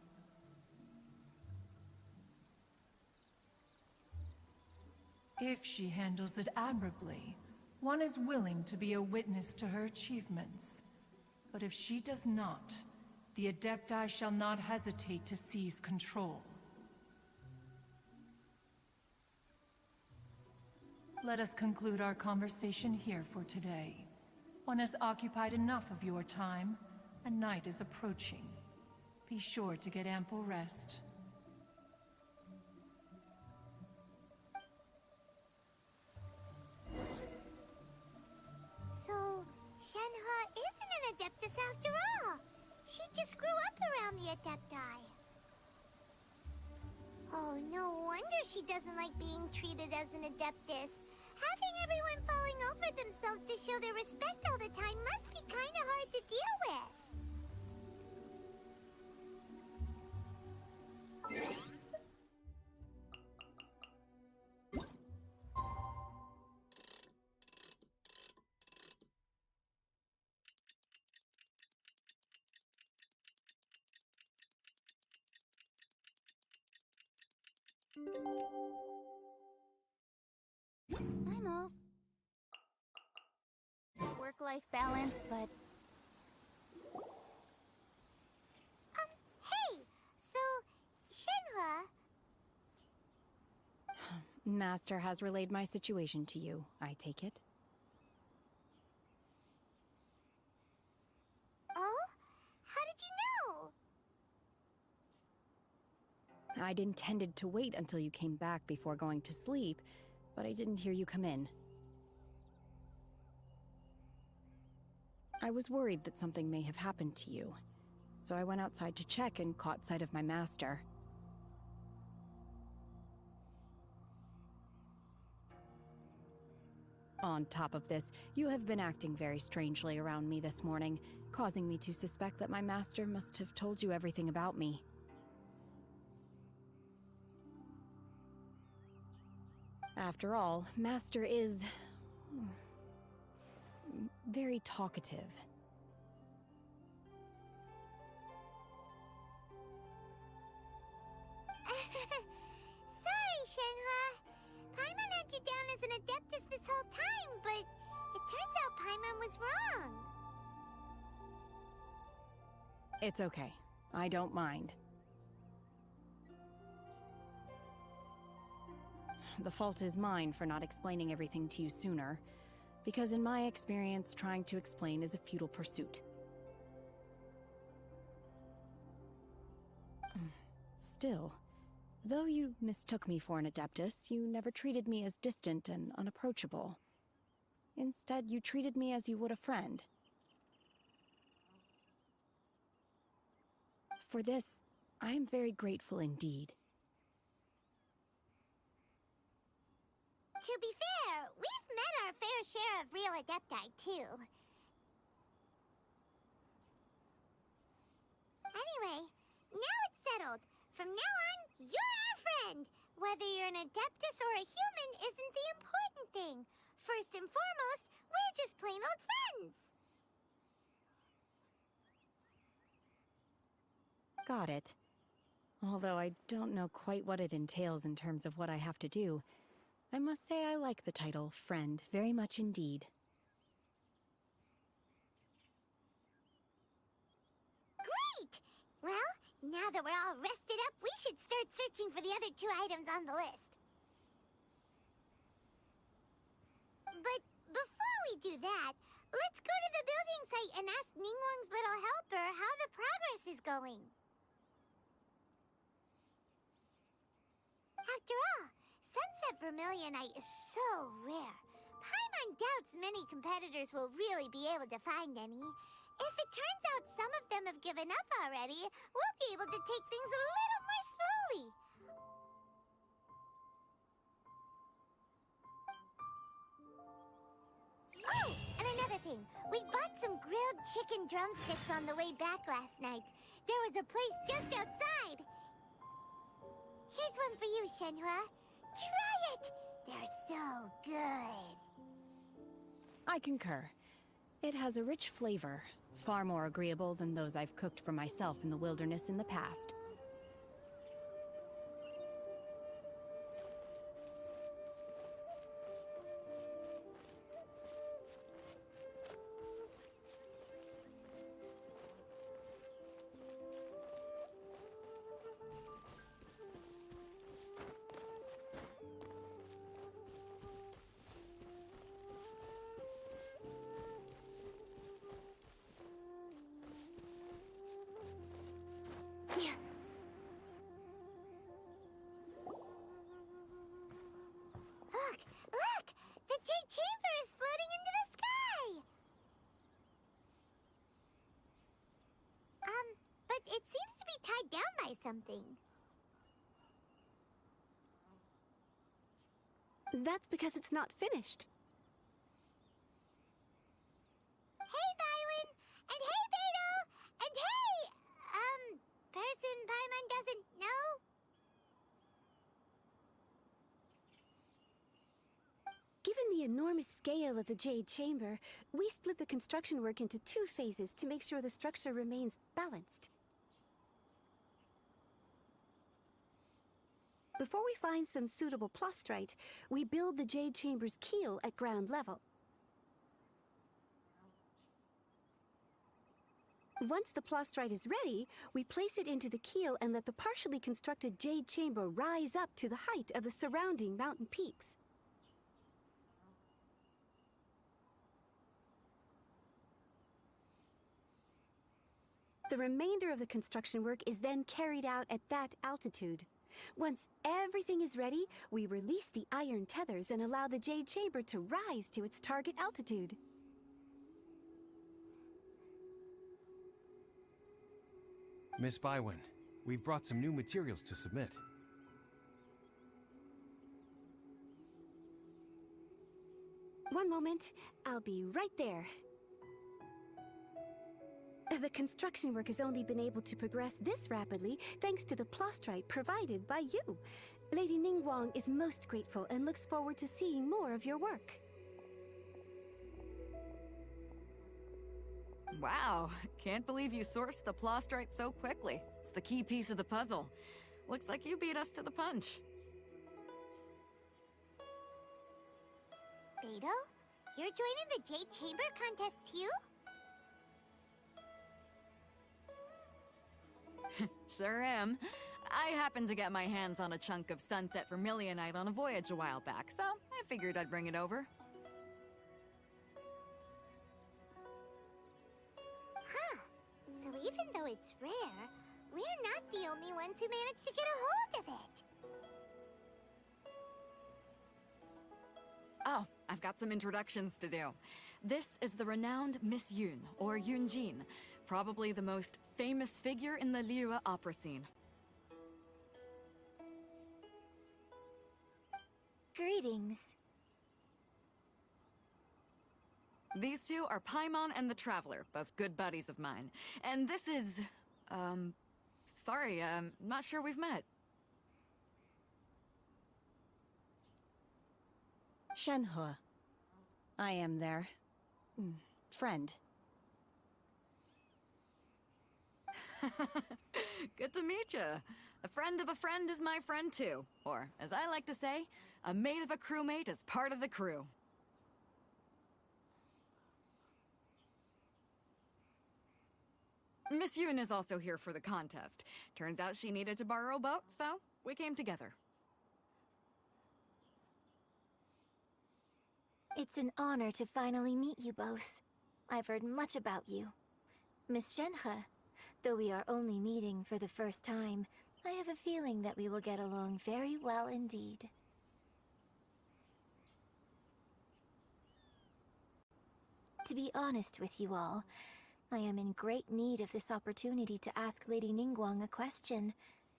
If she handles it admirably, one is willing to be a witness to her achievements. But if she does not, the Adepti shall not hesitate to seize control. Let us conclude our conversation here for today. One has occupied enough of your time, and night is approaching. Be sure to get ample rest.
So, Shenhe isn't an Adeptus after all. She just grew up around the Adepti. Oh, no wonder she doesn't like being treated as an Adeptus. Having everyone falling over themselves to show their respect all the time must be kinda hard to deal with.
I'm off. Work-life balance, but...
Hey! So, Shenhe...
Master has relayed my situation to you, I take it.
Oh? How did you know?
I'd intended to wait until you came back before going to sleep, but I didn't hear you come in. I was worried that something may have happened to you, so I went outside to check and caught sight of my master. On top of this, you have been acting very strangely around me this morning, causing me to suspect that my master must have told you everything about me. After all, Master is... very talkative.
Sorry, Shenhe. Paimon had you down as an Adeptus this whole time, but it turns out Paimon was wrong.
It's okay. I don't mind. The fault is mine for not explaining everything to you sooner, because in my experience, trying to explain is a futile pursuit. Still, though you mistook me for an Adeptus, you never treated me as distant and unapproachable. Instead, you treated me as you would a friend. For this, I am very grateful indeed.
To be fair, we've met our fair share of real Adepti, too. Anyway, now it's settled. From now on, you're our friend. Whether you're an Adeptus or a human isn't the important thing. First and foremost, we're just plain old friends.
got it. Although I don't know quite what it entails in terms of what I have to do, I must say I like the title, Friend, very much indeed.
Great! Well, now that we're all rested up, we should start searching for the other 2 items on the list. But before we do that, let's go to the building site and ask Ningguang's little helper how the progress is going. After all, Sunset Vermilionite is so rare. Paimon doubts many competitors will really be able to find any. If it turns out some of them have given up already, we'll be able to take things a little more slowly. Oh, and another thing. We bought some grilled chicken drumsticks on the way back last night. There was a place just outside. Here's one for you, Shenhua. Try it! They're so good.
I concur. It has a rich flavor, far more agreeable than those I've cooked for myself in the wilderness in the past.
Look! The Jade Chamber is floating into the sky! But it seems to be tied down by something.
That's because it's not finished.
Hey, Bywin! And hey, Beto! And hey, person Paimon doesn't know?
Given the enormous scale of the Jade Chamber, we split the construction work into 2 phases to make sure the structure remains balanced. Before we find some suitable plastrite, we build the Jade Chamber's keel at ground level. Once the plastrite is ready, we place it into the keel and let the partially constructed Jade Chamber rise up to the height of the surrounding mountain peaks. The remainder of the construction work is then carried out at that altitude. Once everything is ready, we release the iron tethers and allow the Jade Chamber to rise to its target altitude.
Miss Bywin, we've brought some new materials to submit.
One moment, I'll be right there. The construction work has only been able to progress this rapidly thanks to the plastrite provided by you. Lady Ningguang is most grateful and looks forward to seeing more of your work.
Wow, can't believe you sourced the plastrite so quickly. It's the key piece of the puzzle. Looks like you beat us to the punch.
Beto, you're joining the Jade Chamber contest too?
Sure am. I happened to get my hands on a chunk of Sunset Vermilionite on a voyage a while back, so I figured I'd bring it over.
Huh. So even though it's rare, we're not the only ones who managed to get a hold of it.
Oh, I've got some introductions to do. This is the renowned Miss Yun, or Yunjin, probably the most famous figure in the Liyue opera scene.
Greetings.
These two are Paimon and the Traveler, both good buddies of mine. And this is... sorry, not sure we've met.
Shenhua. I am their... friend.
Good to meet you. A friend of a friend is my friend too. Or, as I like to say, a mate of a crewmate is part of the crew. Miss Yoon is also here for the contest. Turns out she needed to borrow a boat, so we came together.
It's an honor to finally meet you both. I've heard much about you. Miss Shenhe, though we are only meeting for the first time, I have a feeling that we will get along very well indeed. To be honest with you all, I am in great need of this opportunity to ask Lady Ningguang a question.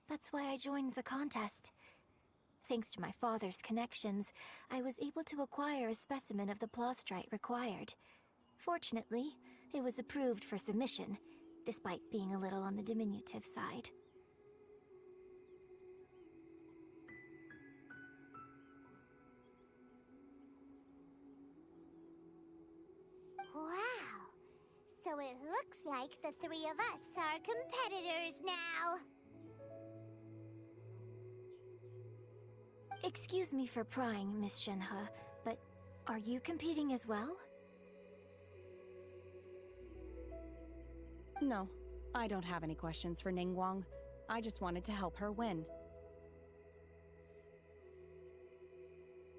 That's why I joined the contest. Thanks to my father's connections, I was able to acquire a specimen of the plaustrite required. Fortunately, it was approved for submission, despite being a little on the diminutive side.
Wow. So it looks like the three of us are competitors now.
Excuse me for prying, Miss Shenhe, but are you competing as well?
No, I don't have any questions for Ningguang. I just wanted to help her win.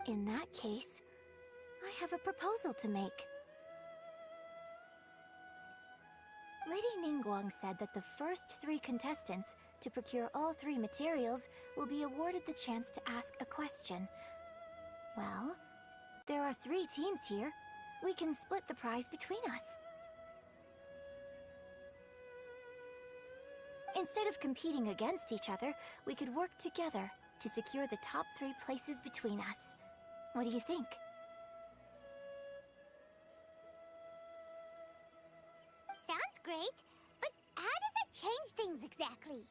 In that case, I have a proposal to make. Lady Ningguang said that the first 3 contestants to procure all 3 materials will be awarded the chance to ask a question. Well, there are 3 teams here. We can split the prize between us. Instead of competing against each other, we could work together to secure the top 3 places between us. What do you think?
Sounds great, but how does that change things exactly?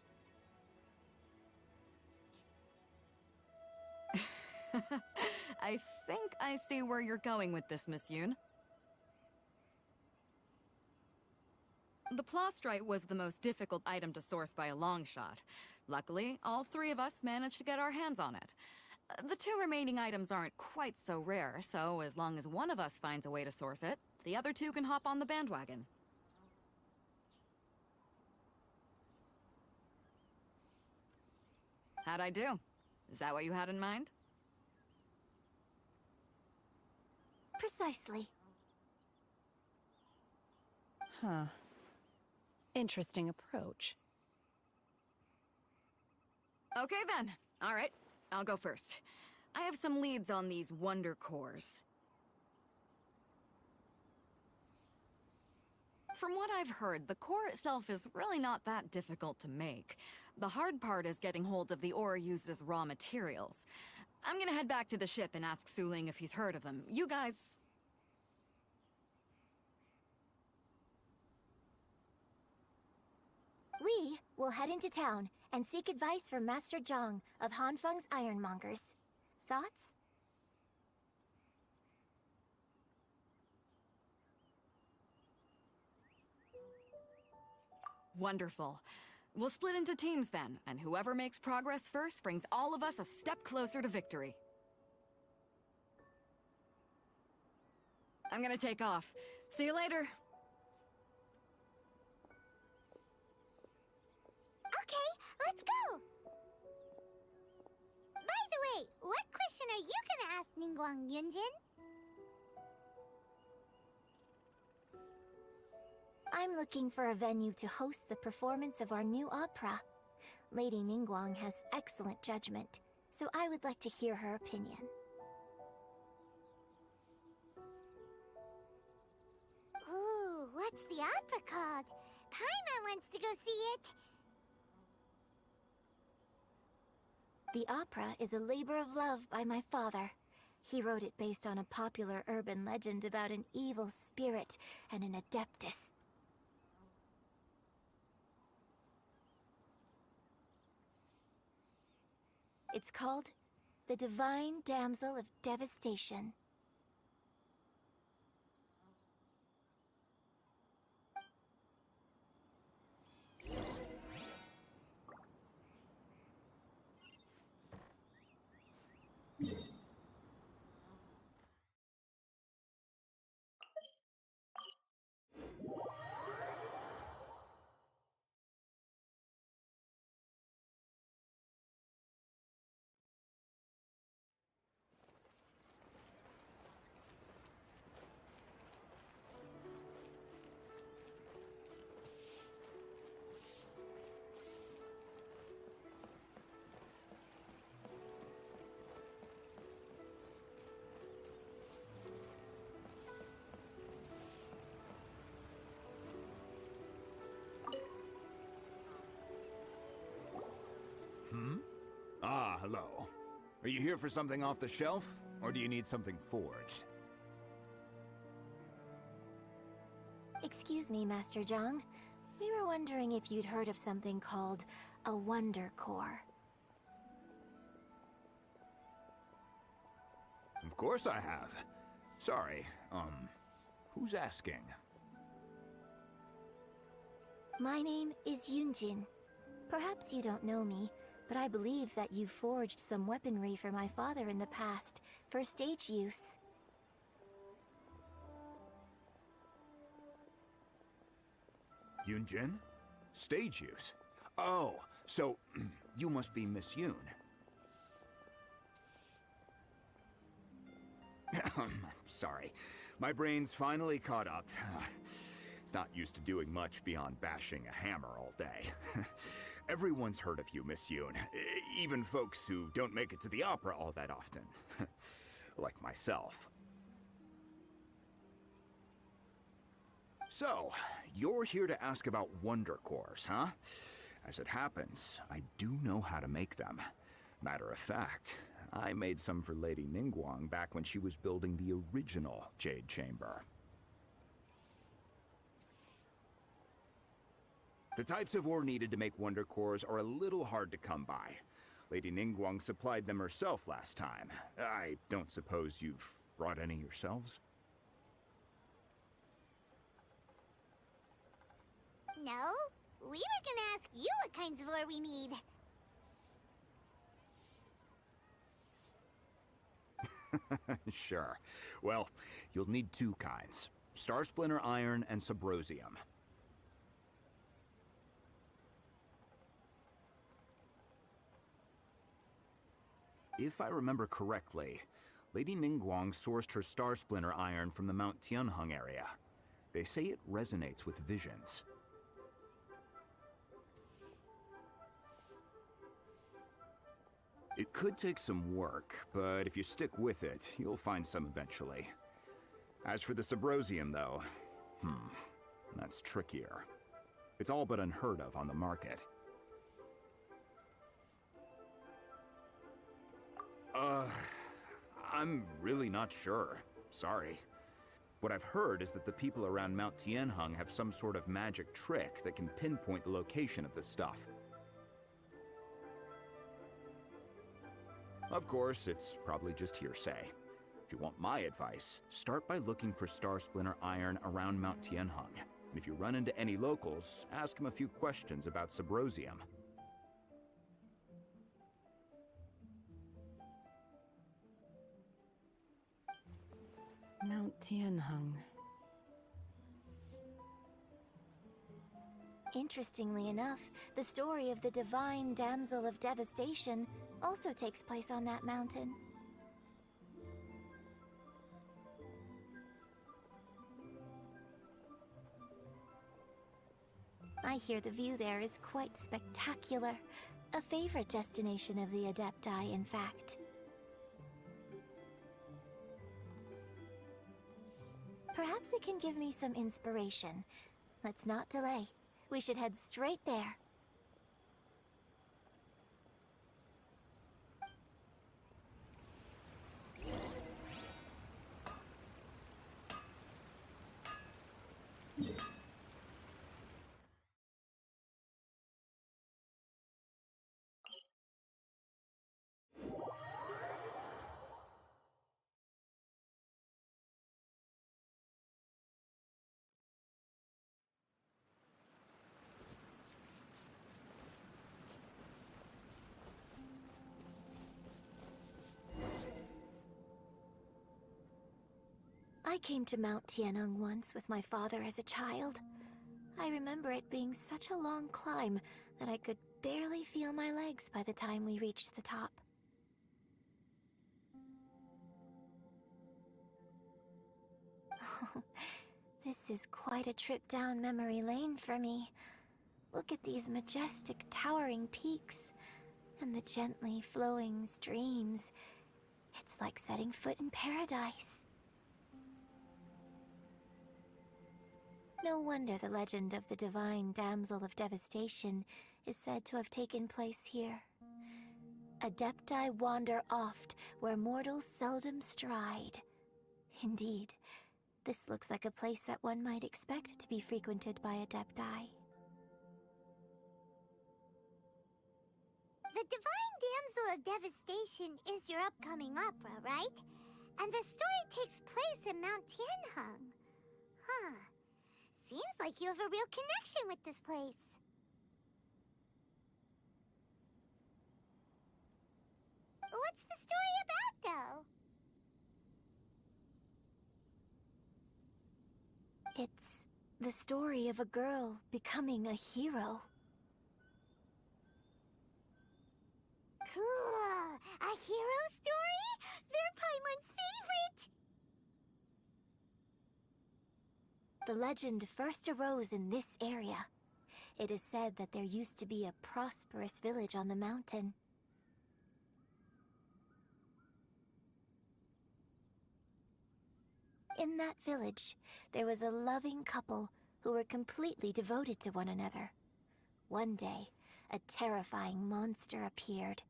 I think I see where you're going with this, Miss Yoon. The plaustrite was the most difficult item to source by a long shot. Luckily, all 3 of us managed to get our hands on it. The 2 remaining items aren't quite so rare, so as long as one of us finds a way to source it, the other 2 can hop on the bandwagon. How'd I do? Is that what you had in mind?
Precisely.
Huh. Interesting approach.
Okay then. All right, I'll go first. I have some leads on these wonder cores. From what I've heard, the core itself is really not that difficult to make. The hard part is getting hold of the ore used as raw materials. I'm gonna head back to the ship and ask Suling if he's heard of them. You guys...
We will head into town and seek advice from Master Zhang of Hanfeng's Ironmongers. Thoughts?
Wonderful. We'll split into teams then, and whoever makes progress first brings all of us a step closer to victory. I'm gonna take off. See you later.
Okay, let's go! By the way, what question are you gonna ask Ningguang, Yunjin?
I'm looking for a venue to host the performance of our new opera. Lady Ningguang has excellent judgment, so I would like to hear her opinion.
Ooh, what's the opera called? Paimon wants to go see it.
The opera is a labor of love by my father. He wrote it based on a popular urban legend about an evil spirit and an adeptus. It's called The Divine Damsel of Devastation.
hello. Are you here for something off the shelf, or do you need something forged?
Excuse me, Master Zhang. We were wondering if you'd heard of something called a Wonder Core.
Of course I have. Sorry, who's asking?
My name is Yunjin. Perhaps you don't know me, but I believe that you forged some weaponry for my father in the past, for stage use.
Yunjin? Stage use? Oh, so you must be Miss Yoon. Sorry, my brain's finally caught up. It's not used to doing much beyond bashing a hammer all day. Everyone's heard of you, Miss Yoon. Even folks who don't make it to the opera all that often. Like myself. So, you're here to ask about Wonder Cores, huh? As it happens, I do know how to make them. Matter of fact, I made some for Lady Ningguang back when she was building the original Jade Chamber. The types of ore needed to make Wonder Cores are a little hard to come by. Lady Ningguang supplied them herself last time. I don't suppose you've brought any yourselves?
No, we were gonna ask you what kinds of ore we need.
Sure. Well, you'll need two kinds. Star Splinter Iron and Subrosium. If I remember correctly, Lady Ningguang sourced her Star Splinter Iron from the Mount Tianheng area. They say it resonates with visions. It could take some work, but if you stick with it, you'll find some eventually. As for the Subrosium, though, that's trickier. It's all but unheard of on the market. I'm really not sure. Sorry. What I've heard is that the people around Mount Tianheng have some sort of magic trick that can pinpoint the location of the stuff. Of course, it's probably just hearsay. If you want my advice, start by looking for Star Splinter Iron around Mount Tianheng. And if you run into any locals, ask them a few questions about Subrosium.
Mount Tianheng.
Interestingly enough, the story of the divine damsel of devastation also takes place on that mountain. I hear the view there is quite spectacular. A favorite destination of the Adepti, in fact. Perhaps it can give me some inspiration. Let's not delay. We should head straight there. I came to Mount Tianheng once with my father as a child. I remember it being such a long climb that I could barely feel my legs by the time we reached the top. Oh, this is quite a trip down memory lane for me. Look at these majestic towering peaks and the gently flowing streams. It's like setting foot in paradise. No wonder the legend of the divine damsel of devastation is said to have taken place here. Adepti wander oft where mortals seldom stride. Indeed, this looks like a place that one might expect to be frequented by Adepti.
The Divine Damsel of Devastation is your upcoming opera, right? And the story takes place in Mount Tianheng. Huh. Seems like you have a real connection with this place. What's the story about,
though? It's the story of a girl becoming a hero.
Cool! A hero story? They're Paimon's favorite!
The legend first arose in this area. It is said that there used to be a prosperous village on the mountain. In that village, there was a loving couple who were completely devoted to one another. One day, a terrifying monster appeared.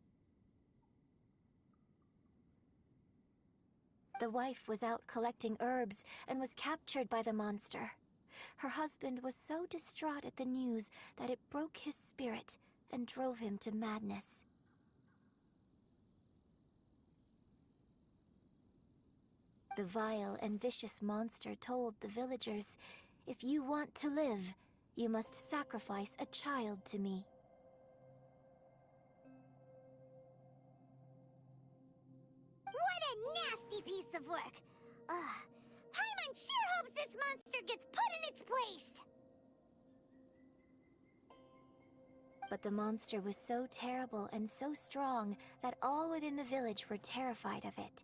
The wife was out collecting herbs and was captured by the monster. Her husband was so distraught at the news that it broke his spirit and drove him to madness. The vile and vicious monster told the villagers, "If you want to live, you must sacrifice a child to me."
What a nasty piece of work! Ugh. Paimon sure hopes this monster gets put in its place!
But the monster was so terrible and so strong that all within the village were terrified of it.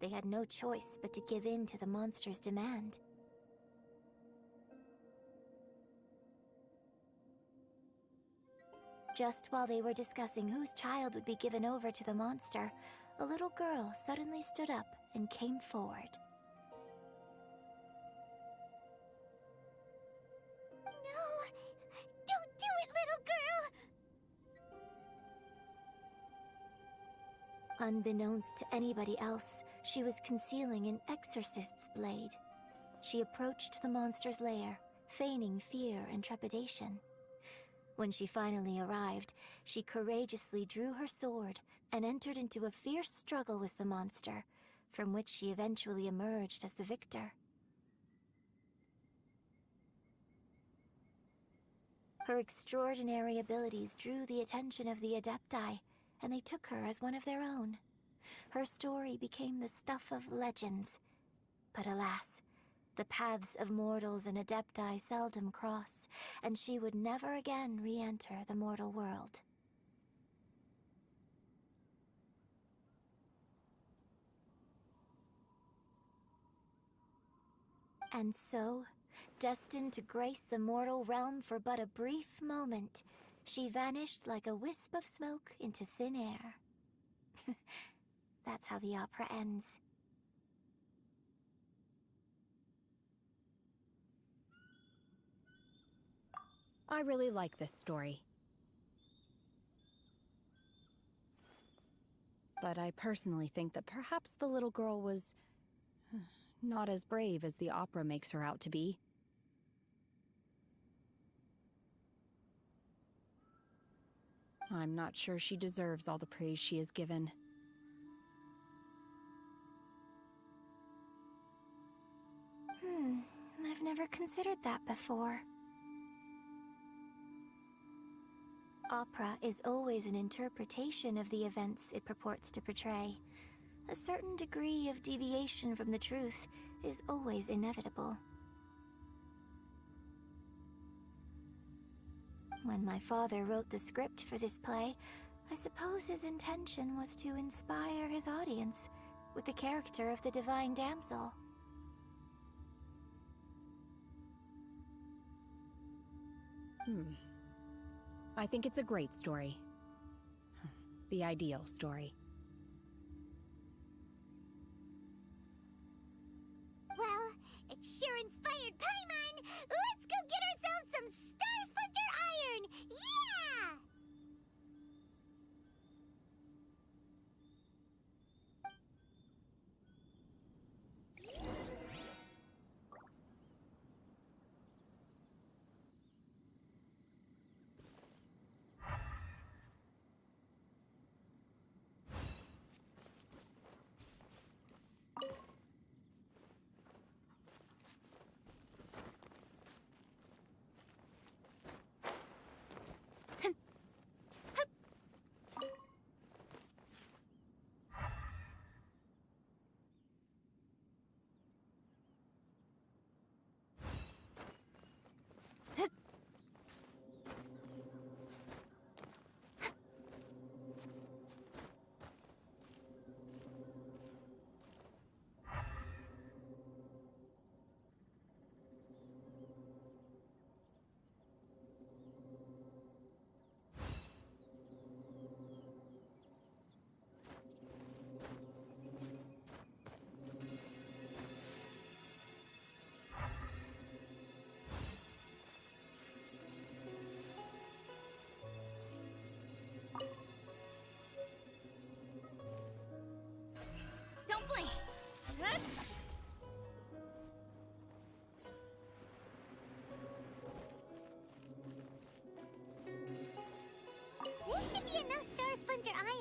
They had no choice but to give in to the monster's demand. Just while they were discussing whose child would be given over to the monster, a little girl suddenly stood up and came forward.
No! Don't do it, little girl!
Unbeknownst to anybody else, she was concealing an exorcist's blade. She approached the monster's lair, feigning fear and trepidation. When she finally arrived, she courageously drew her sword and entered into a fierce struggle with the monster, from which she eventually emerged as the victor. Her extraordinary abilities drew the attention of the Adepti, and they took her as one of their own. Her story became the stuff of legends. But alas, the paths of mortals and Adepti seldom cross, and she would never again re-enter the mortal world. And so, destined to grace the mortal realm for but a brief moment, she vanished like a wisp of smoke into thin air. That's how the opera ends.
I really like this story. But I personally think that perhaps the little girl was not as brave as the opera makes her out to be. I'm not sure she deserves all the praise she is given.
I've never considered that before. Opera is always an interpretation of the events it purports to portray. A certain degree of deviation from the truth is always inevitable. When my father wrote the script for this play, I suppose his intention was to inspire his audience with the character of the Divine Damsel.
I think it's a great story. The ideal story.
Well, it sure inspired Paimon! Let's go get ourselves some Star Splinter Iron! Yeah!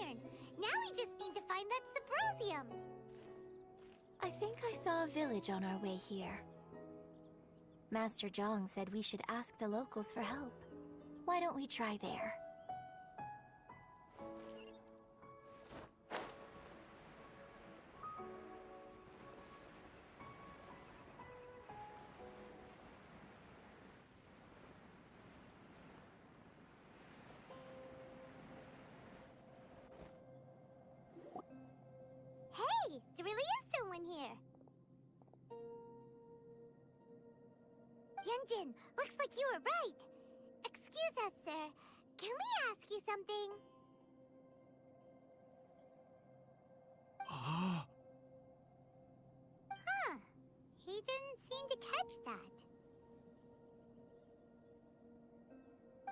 iron. Now we just need to find that Subrosium.
I think I saw a village on our way here. Master Zhang said we should ask the locals for help. Why don't we try there?
Hey, there really is someone here. Yunjin, looks like you were right. Excuse us, sir. Can we ask you something? Huh. He didn't seem to catch that.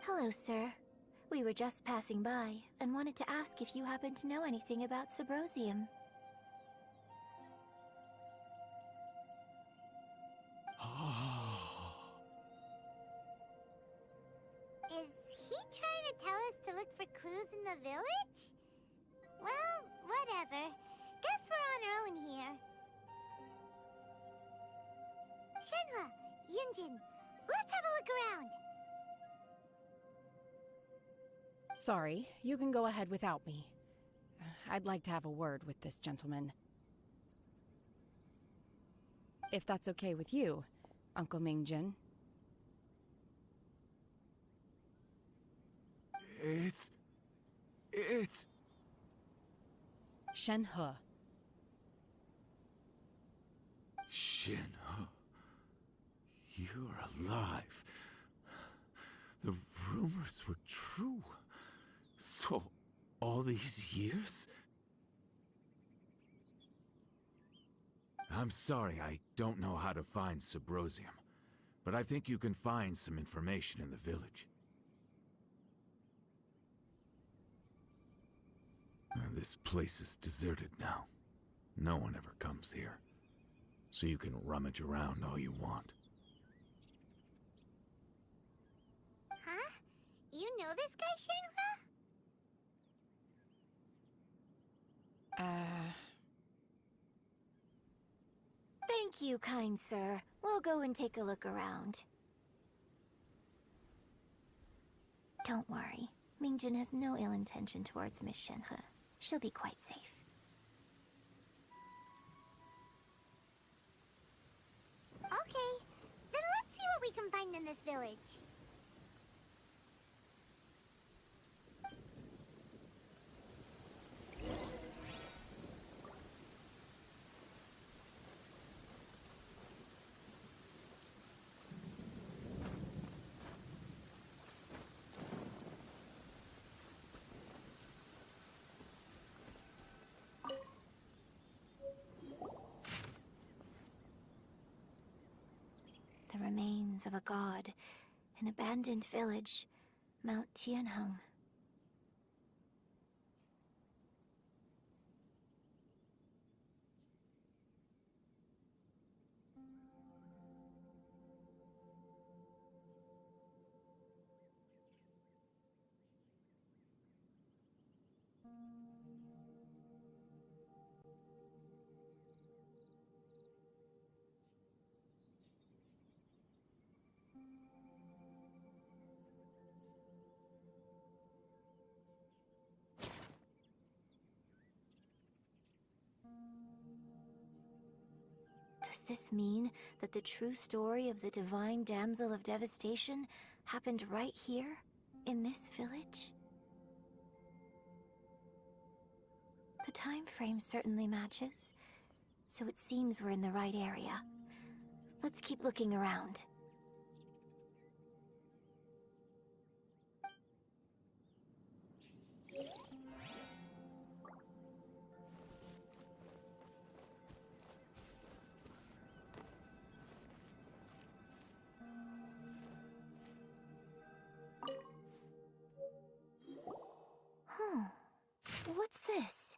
Hello, sir. We were just passing by and wanted to ask if you happen to know anything about Subrosium.
Is he trying to tell us to look for clues in the village? Well, whatever. Guess we're on our own here. Shenhua, Yunjin, let's have a look around.
Sorry, you can go ahead without me. I'd like to have a word with this gentleman. If that's okay with you, Uncle Mingjin.
It's...
Shenhe.
Shenhe. You're alive. The rumors were true. So, all these years? I'm sorry, I don't know how to find Subrosium, but I think you can find some information in the village. This place is deserted now. No one ever comes here, so you can rummage around all you want.
Huh? You know this guy, Shenhua?
Thank you, kind sir. We'll go and take a look around. Don't worry. Mingjin has no ill intention towards Miss Shenhe. She'll be quite safe.
Okay, then let's see what we can find in this village.
The remains of a god, an abandoned village, Mount Tianheng. Does this mean that the true story of the Divine Damsel of Devastation happened right here, in this village? The time frame certainly matches, so it seems we're in the right area. Let's keep looking around. What's this?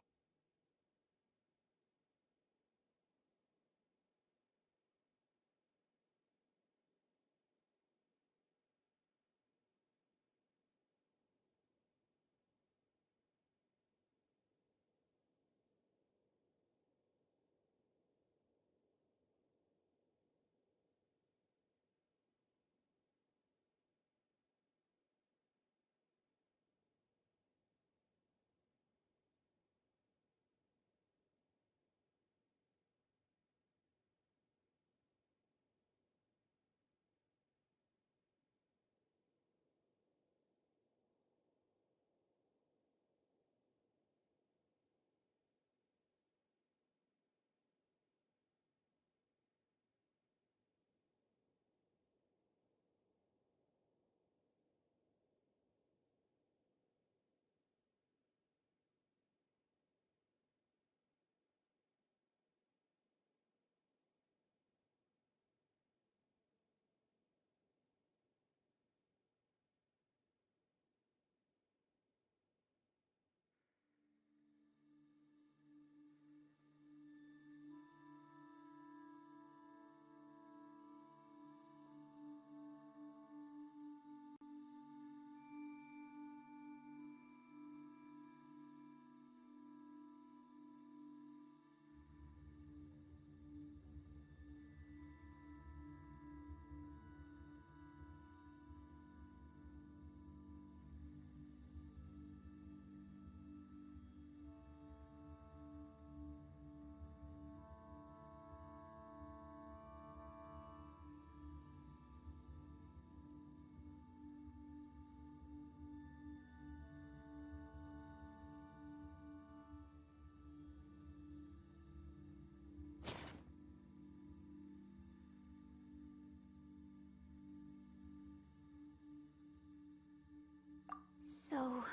So,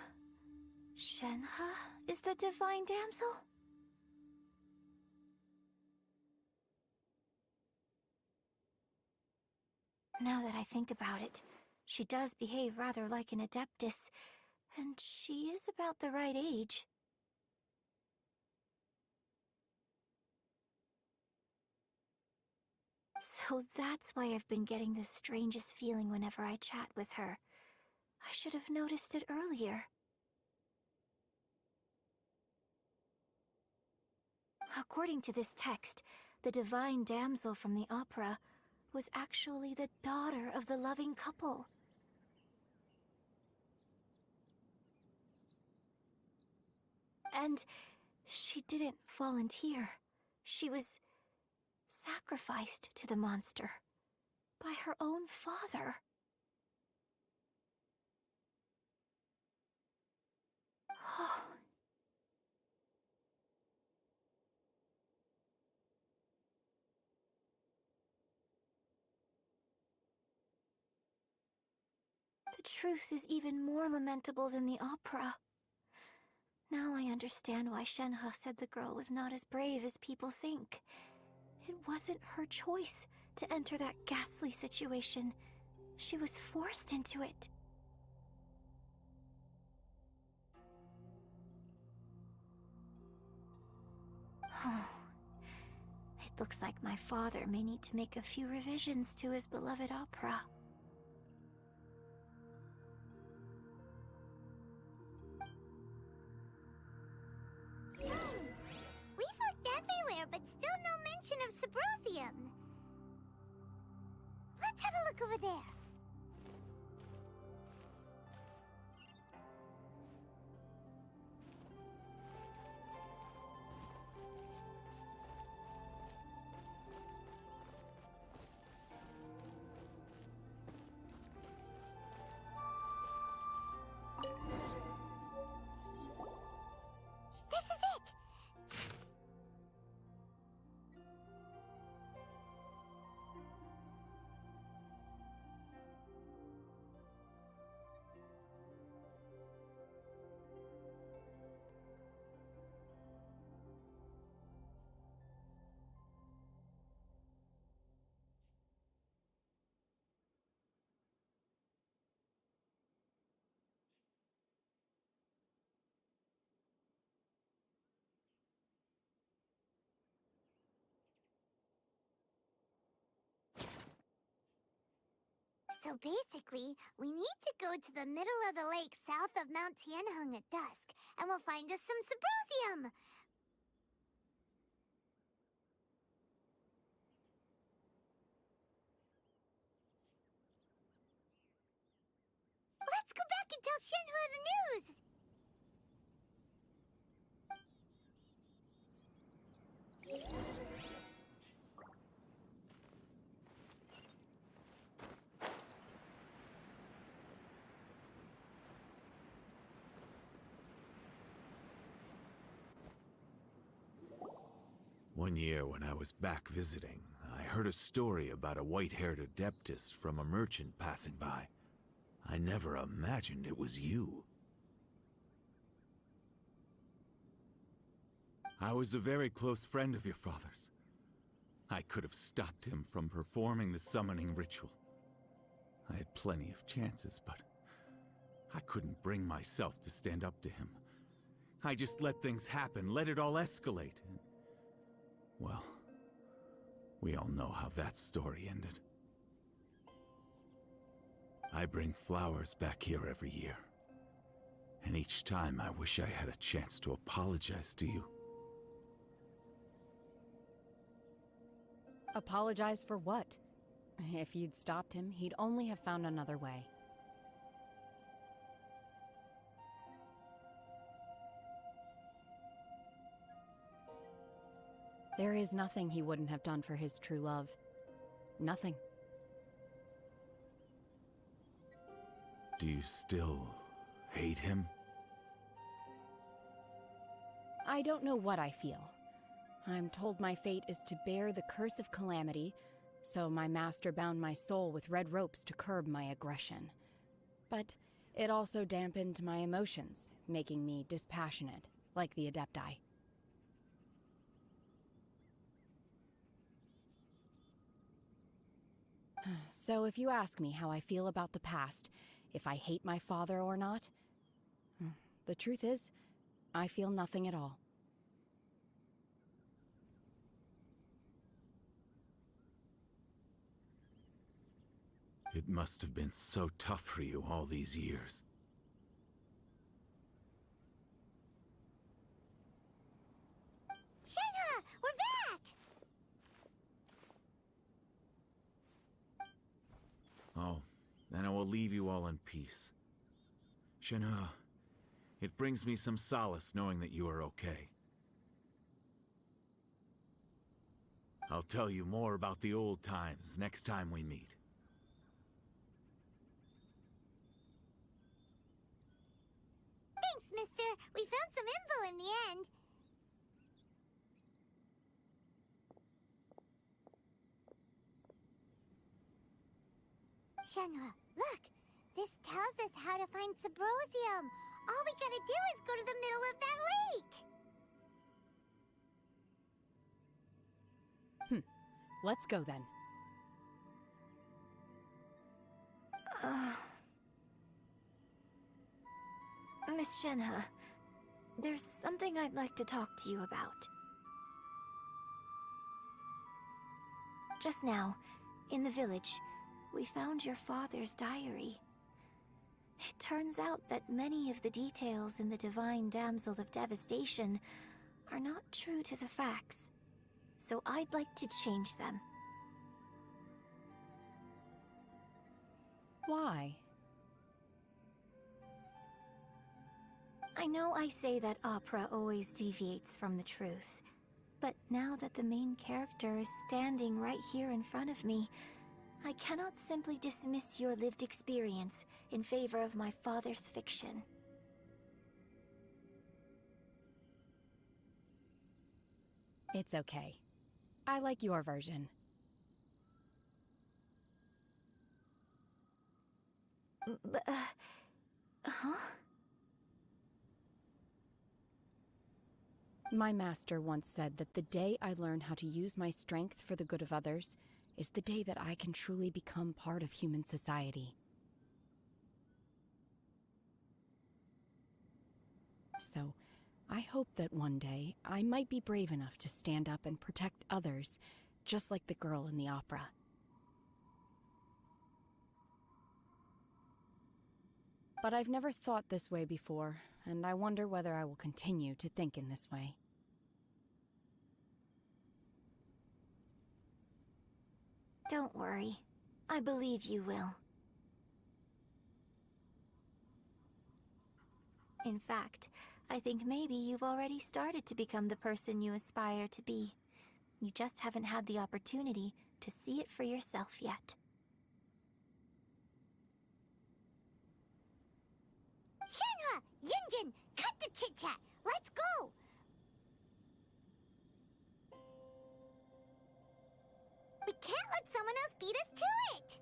Shenhe is the divine damsel? Now that I think about it, she does behave rather like an adeptus, and she is about the right age. So that's why I've been getting the strangest feeling whenever I chat with her. I should have noticed it earlier. According to this text, the divine damsel from the opera was actually the daughter of the loving couple. And she didn't volunteer. She was sacrificed to the monster by her own father. Oh. The truth is even more lamentable than the opera. Now I understand why Shenhe said the girl was not as brave as people think. It wasn't her choice to enter that ghastly situation. She was forced into it. Oh. It looks like my father may need to make a few revisions to his beloved opera.
We've looked everywhere, but still no mention of Subrosium. Let's have a look over there. This is it! So basically, we need to go to the middle of the lake south of Mount Tianheng at dusk, and we'll find us some Subrosium! Let's go back and tell Shenhe the news!
One year when I was back visiting, I heard a story about a white-haired adeptus from a merchant passing by. I never imagined it was you. I was a very close friend of your father's. I could have stopped him from performing the summoning ritual. I had plenty of chances, but I couldn't bring myself to stand up to him. I just let things happen, let it all escalate. Well, we all know how that story ended. I bring flowers back here every year. And each time I wish I had a chance to apologize to you.
Apologize for what? If you'd stopped him, he'd only have found another way. There is nothing he wouldn't have done for his true love. Nothing.
Do you still hate him?
I don't know what I feel. I'm told my fate is to bear the curse of calamity, so my master bound my soul with red ropes to curb my aggression. But It also dampened my emotions, making me dispassionate, like the Adepti. So if you ask me how I feel about the past, if I hate my father or not, the truth is, I feel nothing at all.
It must have been so tough for you all these years.
Shenhe, we're back!
Oh, then I will leave you all in peace. Shenhe, it brings me some solace knowing that you are okay. I'll tell you more about the old times next time we meet.
Thanks, mister. We found some info in the end. Shenhe, look! This tells us how to find Subrosium. All we gotta do is go to the middle of that lake!
Let's go then.
Miss Shenhe, there's something I'd like to talk to you about. Just now, in the village, we found your father's diary. It turns out that many of the details in the Divine Damsel of Devastation are not true to the facts, so I'd like to change them.
Why?
I know I say that opera always deviates from the truth, but now that the main character is standing right here in front of me, I cannot simply dismiss your lived experience in favor of my father's fiction.
It's okay. I like your version.
Huh?
My master once said that the day I learn how to use my strength for the good of others is the day that I can truly become part of human society. So, I hope that one day I might be brave enough to stand up and protect others, just like the girl in the opera. But I've never thought this way before, and I wonder whether I will continue to think in this way.
Don't worry. I believe you will. In fact, I think maybe you've already started to become the person you aspire to be. You just haven't had the opportunity to see it for yourself yet.
Shenhe! Yunjin! Cut the chit-chat! Let's go! We can't let someone else beat us to it!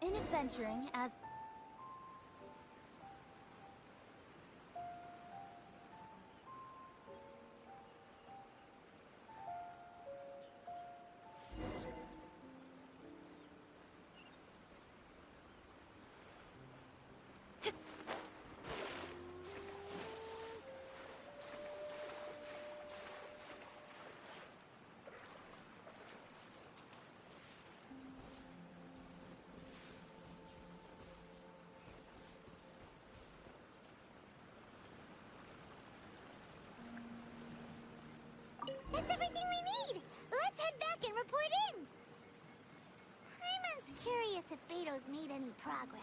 In adventuring as... That's everything we need! Let's head back and report in! Hyman's curious if Beto's made any progress.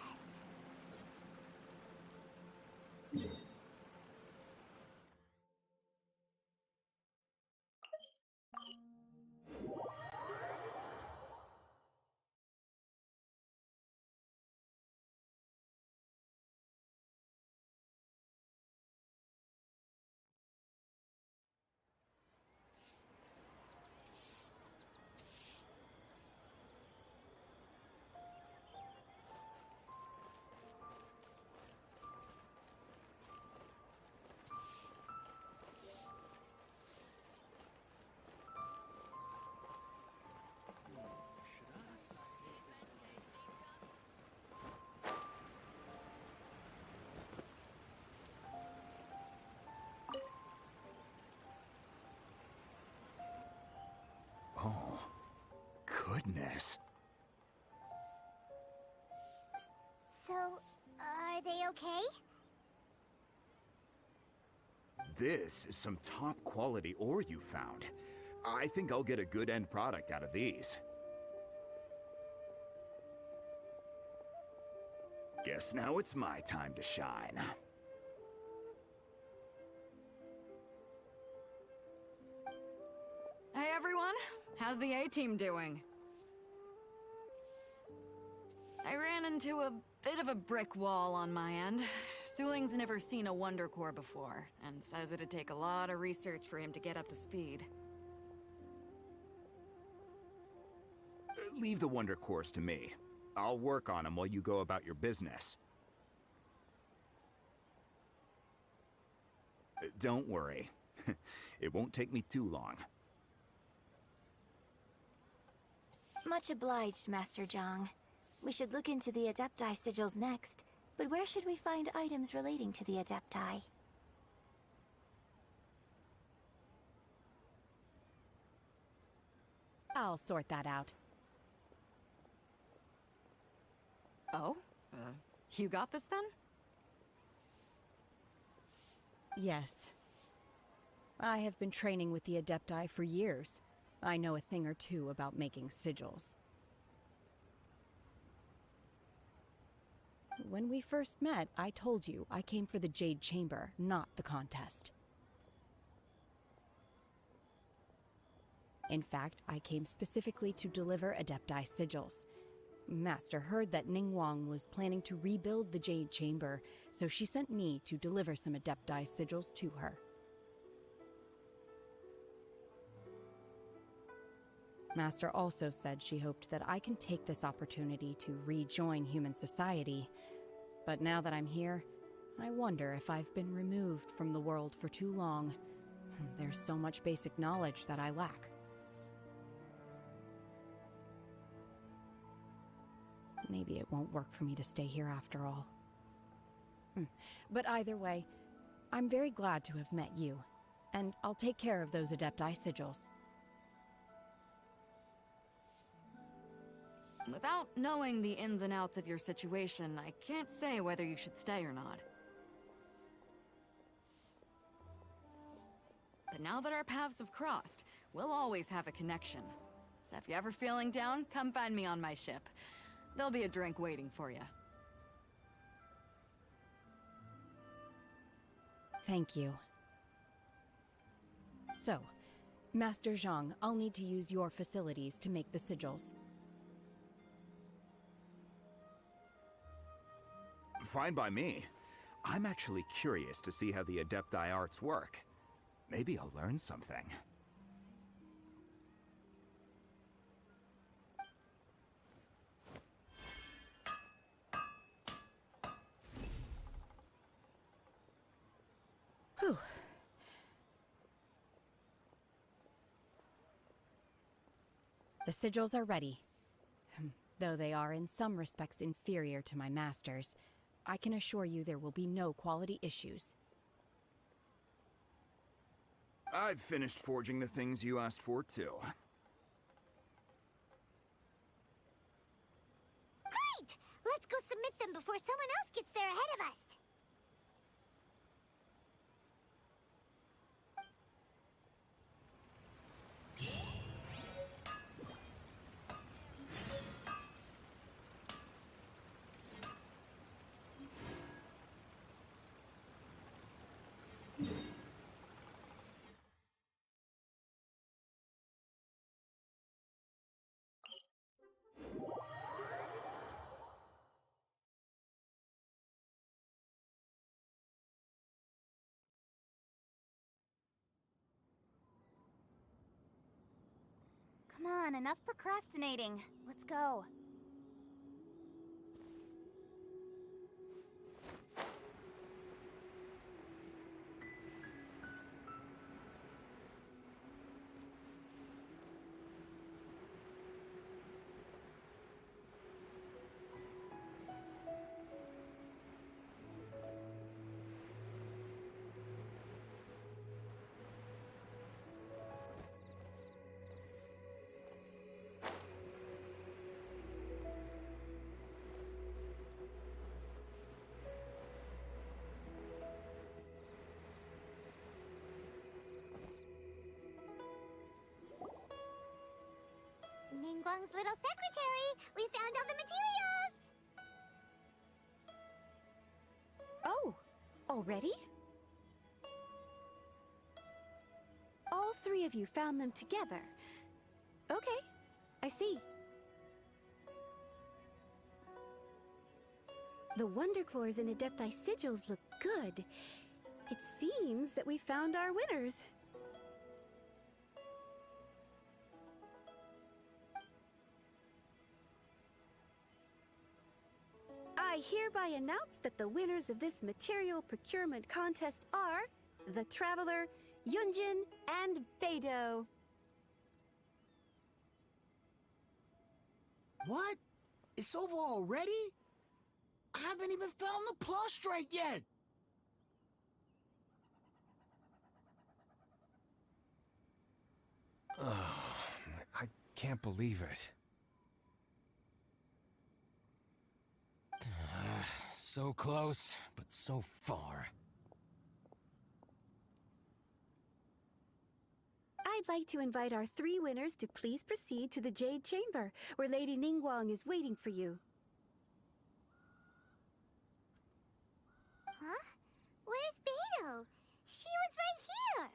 Oh, goodness.
So, are they okay?
This is some top quality ore you found. I think I'll get a good end product out of these. Guess now it's my time to shine.
Hey everyone, how's the A-team doing? I ran into a bit of a brick wall on my end. Suling's never seen a Wonder Core before, and says it'd take a lot of research for him to get up to speed.
Leave the Wonder Cores to me. I'll work on them while you go about your business. Don't worry. It won't take me too long.
Much obliged, Master Zhang. We should look into the Adepti sigils next, but where should we find items relating to the Adepti?
I'll sort that out.
Oh? You got this then?
Yes. I have been training with the Adepti for years. I know a thing or two about making sigils. When we first met, I told you I came for the Jade Chamber, not the contest. In fact, I came specifically to deliver Adepti sigils. Master heard that Ningguang was planning to rebuild the Jade Chamber, so she sent me to deliver some Adepti sigils to her. Master also said she hoped that I can take this opportunity to rejoin human society. But now that I'm here, I wonder if I've been removed from the world for too long. There's so much basic knowledge that I lack. Maybe it won't work for me to stay here after all. But either way, I'm very glad to have met you, and I'll take care of those Adepti sigils.
Without knowing the ins and outs of your situation, I can't say whether you should stay or not. But now that our paths have crossed, we'll always have a connection. So if you're ever feeling down, come find me on my ship. There'll be a drink waiting for you.
Thank you. So, Master Zhang, I'll need to use your facilities to make the sigils.
Fine by me. I'm actually curious to see how the Adepti arts work. Maybe I'll learn something.
Whew. The sigils are ready. Though they are in some respects inferior to my master's, I can assure you there will be no quality issues.
I've finished forging the things you asked for, too.
Great! Let's go submit them before someone else gets there ahead of us. Come on, enough procrastinating. Let's go. Ningguang's little secretary! We found all the materials!
Oh, already? All three of you found them together. Okay, I see. The Wonder Cores and Adepti sigils look good. It seems that we found our winners. I hereby announce that the winners of this material procurement contest are the Traveler, Yunjin, and Beidou.
What? It's over already? I haven't even found the plus strike yet!
I can't believe it. So close, but so far.
I'd like to invite our three winners to please proceed to the Jade Chamber, where Lady Ningguang is waiting for you.
Huh? Where's Beidou? She was right here!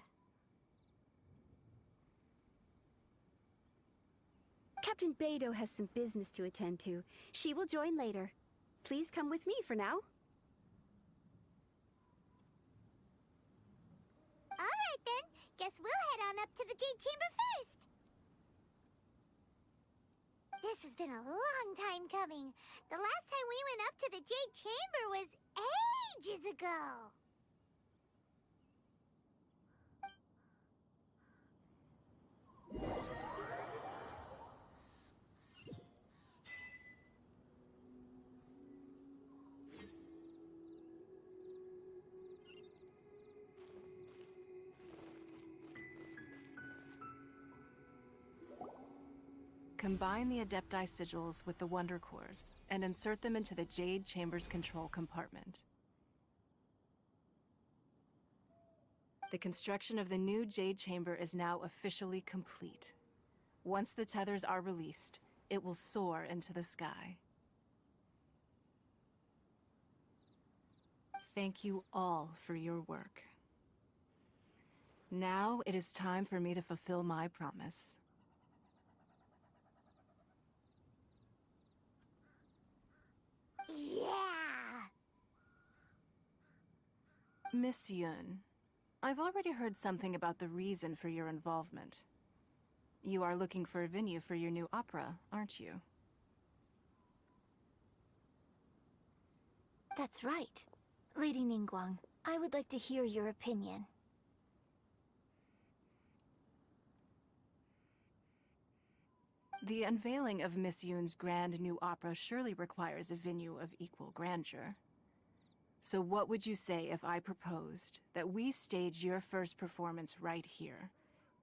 Captain Beidou has some business to attend to. She will join later. Please come with me for now.
Alright then, guess we'll head on up to the Jade Chamber first. This has been a long time coming. The last time we went up to the Jade Chamber was ages ago.
Combine the Adepti sigils with the Wonder Cores and insert them into the Jade Chamber's control compartment. The construction of the new Jade Chamber is now officially complete. Once the tethers are released, it will soar into the sky. Thank you all for your work. Now it is time for me to fulfill my promise.
Yeah!
Miss Yun, I've already heard something about the reason for your involvement. You are looking for a venue for your new opera, aren't you?
That's right. Lady Ningguang, I would like to hear your opinion.
The unveiling of Miss Yun's grand new opera surely requires a venue of equal grandeur. So what would you say if I proposed that we stage your first performance right here,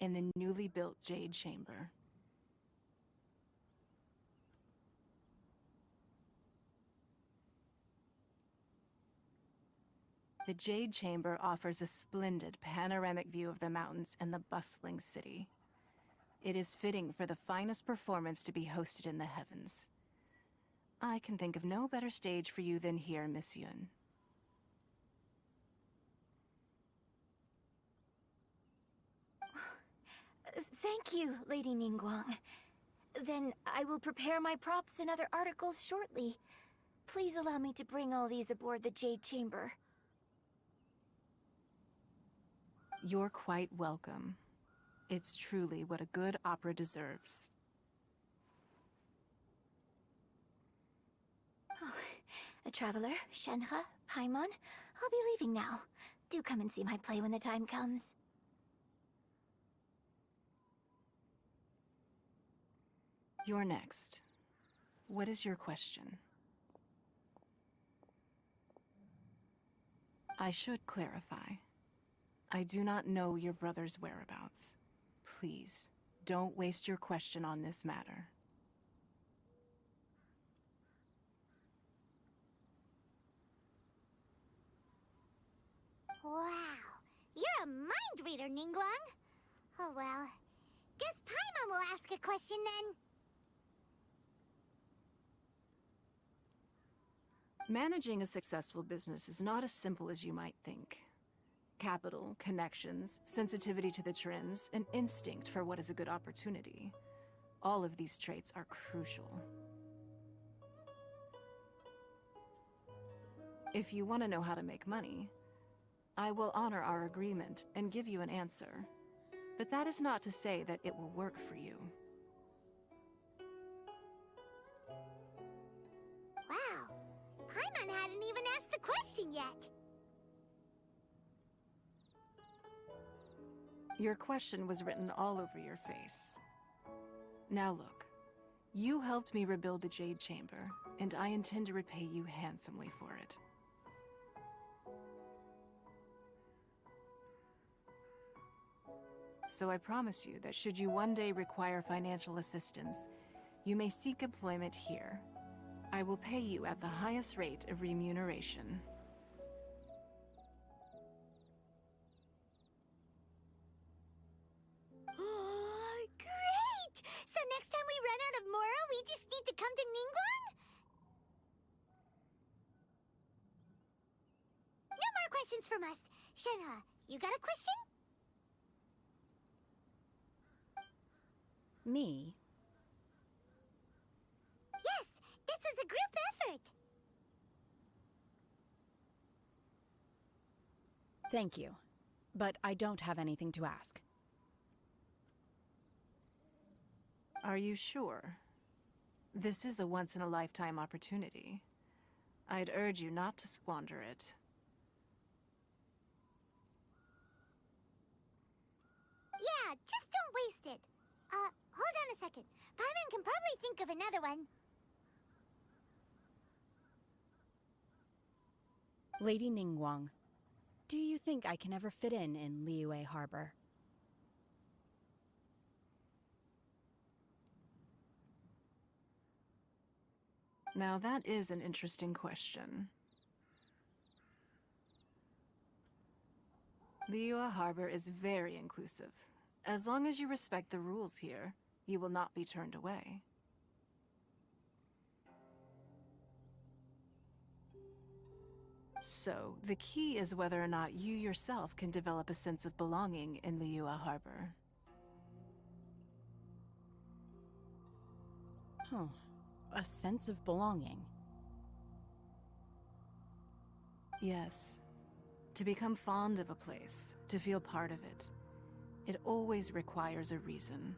in the newly built Jade Chamber? The Jade Chamber offers a splendid panoramic view of the mountains and the bustling city. It is fitting for the finest performance to be hosted in the heavens. I can think of no better stage for you than here, Miss Yun.
Thank you, Lady Ningguang. Then I will prepare my props and other articles shortly. Please allow me to bring all these aboard the Jade Chamber.
You're quite welcome. It's truly what a good opera deserves.
Oh, a traveler, Shenhe, Paimon, I'll be leaving now. Do come and see my play when the time comes.
You're next. What is your question? I should clarify. I do not know your brother's whereabouts. Please, don't waste your question on this matter.
Wow, you're a mind reader, Ningguang. Oh well, guess Paimon will ask a question then.
Managing a successful business is not as simple as you might think. Capital, connections, sensitivity to the trends, and instinct for what is a good opportunity. All of these traits are crucial. If you want to know how to make money, I will honor our agreement and give you an answer. But that is not to say that it will work for you.
Wow, Paimon hadn't even asked the question yet.
Your question was written all over your face. Now look, you helped me rebuild the Jade Chamber, and I intend to repay you handsomely for it. So I promise you that should you one day require financial assistance, you may seek employment here. I will pay you at the highest rate of remuneration.
Great! So next time we run out of Mora, we just need to come to Ningguang? No more questions from us. Shenhe, you got a question?
Me?
Yes, this is a group effort.
Thank you. But I don't have anything to ask.
Are you sure? This is a once-in-a-lifetime opportunity. I'd urge you not to squander it.
Yeah, just don't waste it. Hold on a second. Paimon can probably think of another one.
Lady Ningguang, do you think I can ever fit in Liyue Harbor?
Now that is an interesting question. Liyue Harbor is very inclusive. As long as you respect the rules here, you will not be turned away. So, the key is whether or not you yourself can develop a sense of belonging in Liyue Harbor.
Huh. A sense of belonging.
Yes. To become fond of a place, to feel part of it, it always requires a reason.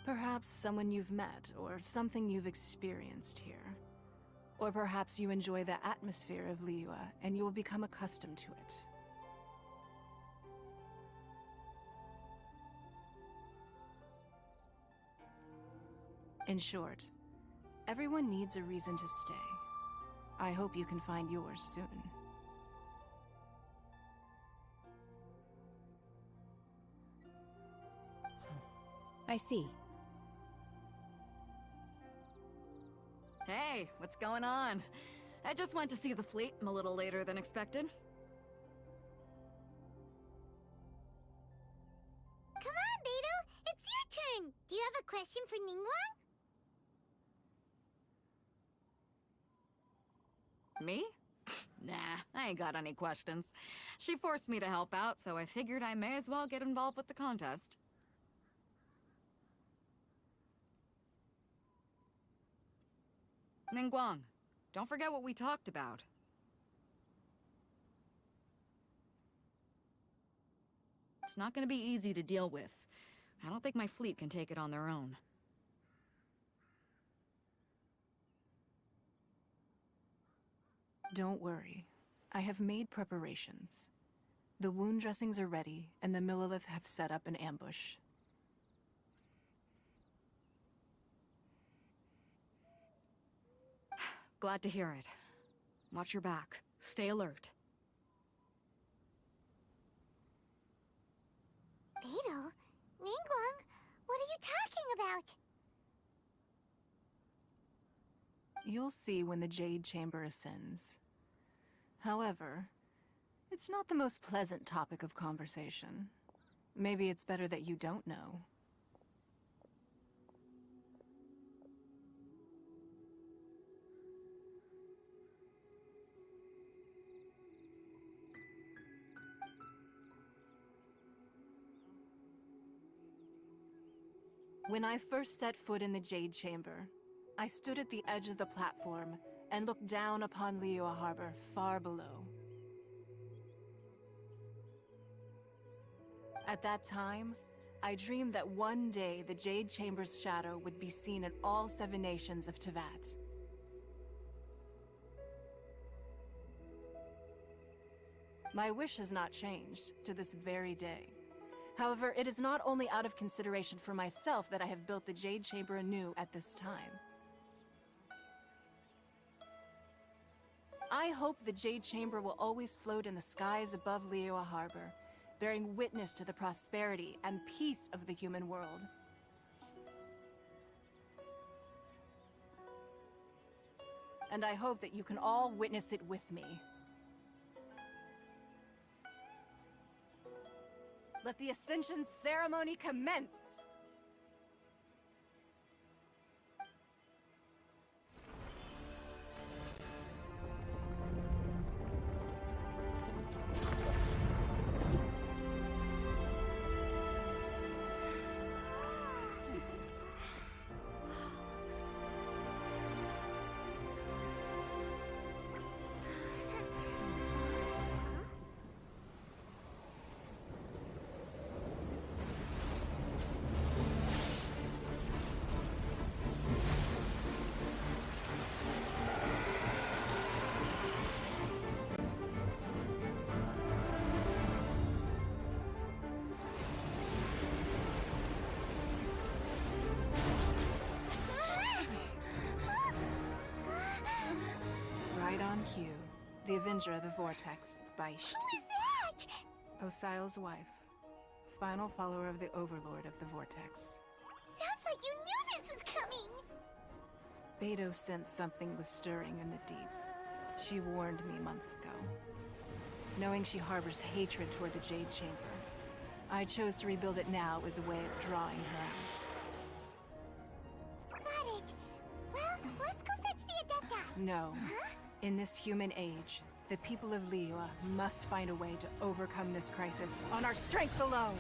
Perhaps someone you've met, or something you've experienced here. Or perhaps you enjoy the atmosphere of Liyue, and you will become accustomed to it. In short, everyone needs a reason to stay. I hope you can find yours soon.
I see.
Hey, what's going on? I just went to see the fleet a little later than expected.
Come on, Beidou! It's your turn! Do you have a question for Ningguang?
Me? Nah, I ain't got any questions. She forced me to help out, so I figured I may as well get involved with the contest. Ningguang, don't forget what we talked about. It's not gonna be easy to deal with. I don't think my fleet can take it on their own.
Don't worry. I have made preparations. The wound dressings are ready, and the Millelith have set up an ambush.
Glad to hear it. Watch your back. Stay alert.
Beidou? Ningguang? What are you talking about?
You'll see when the Jade Chamber ascends. However, it's not the most pleasant topic of conversation. Maybe it's better that you don't know. When I first set foot in the Jade Chamber, I stood at the edge of the platform and looked down upon Liyue Harbor far below. At that time, I dreamed that one day the Jade Chamber's shadow would be seen in all 7 nations of Teyvat. My wish has not changed to this very day. However, it is not only out of consideration for myself that I have built the Jade Chamber anew at this time. I hope the Jade Chamber will always float in the skies above Liyue Harbor, bearing witness to the prosperity and peace of the human world. And I hope that you can all witness it with me. Let the Ascension ceremony commence! Cue, the Avenger of the Vortex, Baicht.
Who is that?
Osial's wife, final follower of the Overlord of the Vortex.
Sounds like you knew this was coming!
Beidou sensed something was stirring in the deep. She warned me months ago. Knowing she harbors hatred toward the Jade Chamber, I chose to rebuild it now as a way of drawing her out. No. In this human age, the people of Liyue must find a way to overcome this crisis on our strength alone!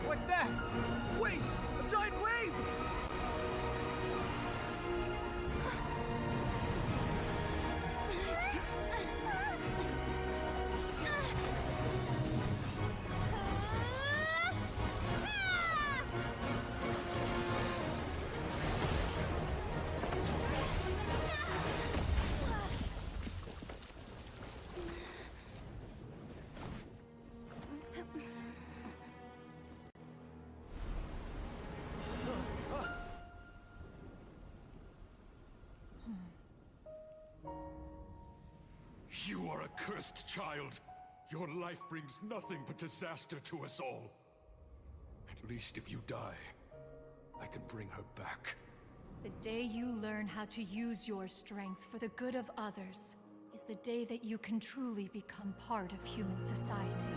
What's that? Wait! A giant wave!
You are a cursed child. Your life brings nothing but disaster to us all. At least if you die, I can bring her back.
The day you learn how to use your strength for the good of others is the day that you can truly become part of human society.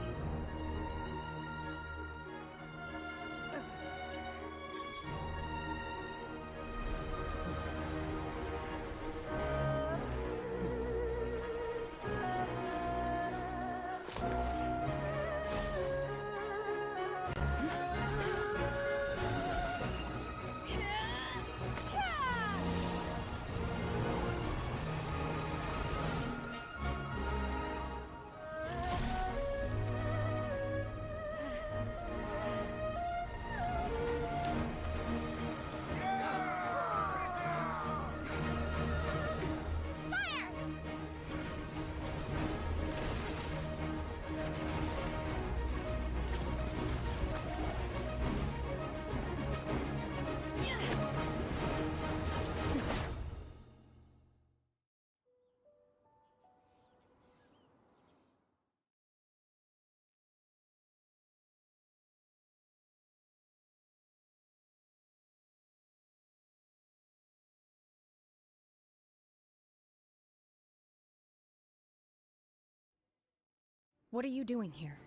What are you doing here?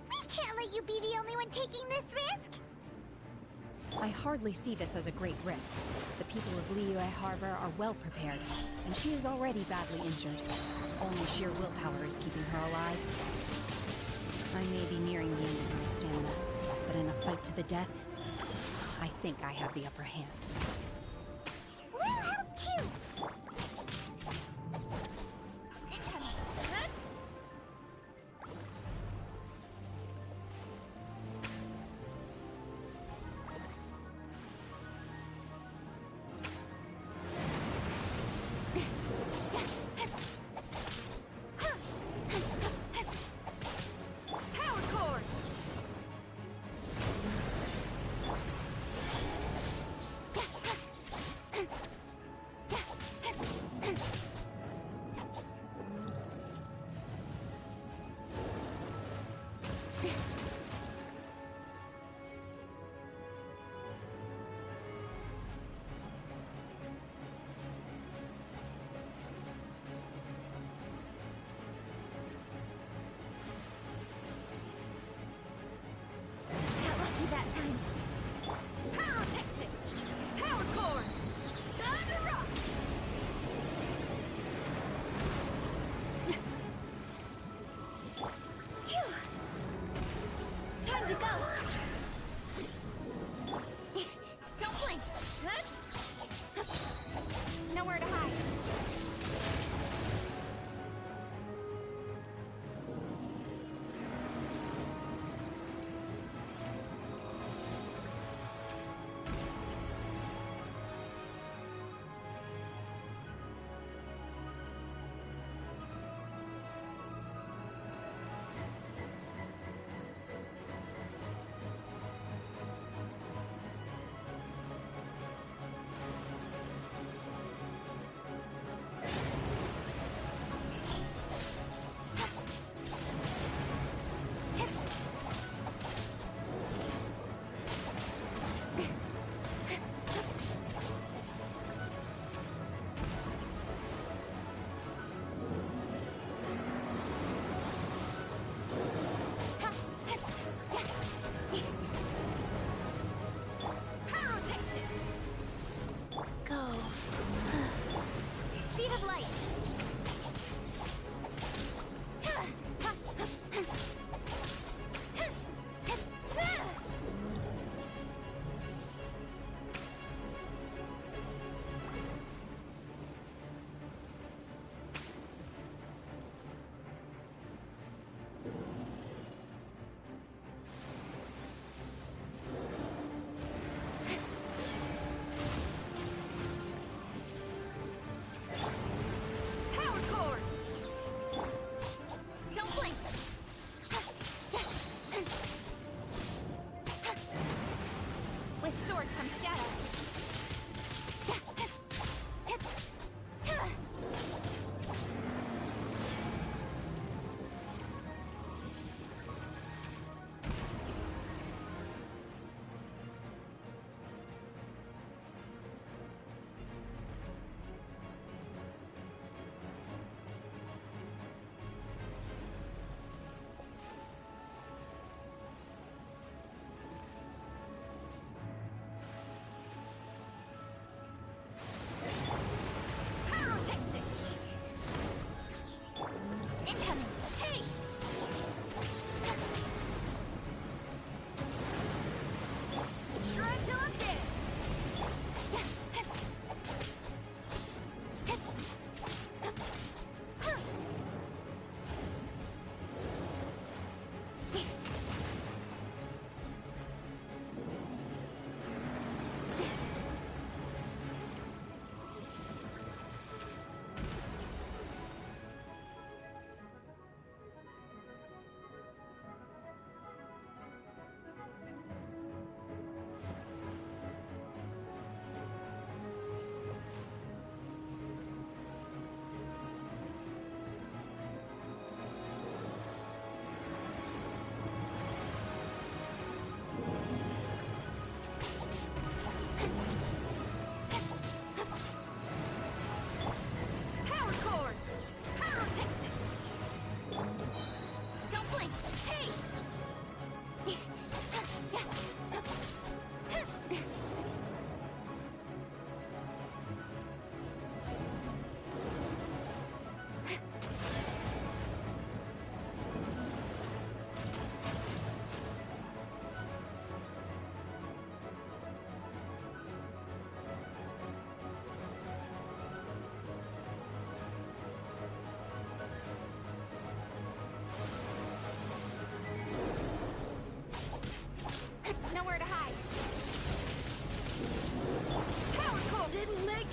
We can't let you be the only one taking this risk!
I hardly see this as a great risk. The people of Liyue Harbor are well prepared, and she is already badly injured. Only sheer willpower is keeping her alive. I may be nearing the end of my stamina, but in a fight to the death, I think I have the upper hand.
We'll help too!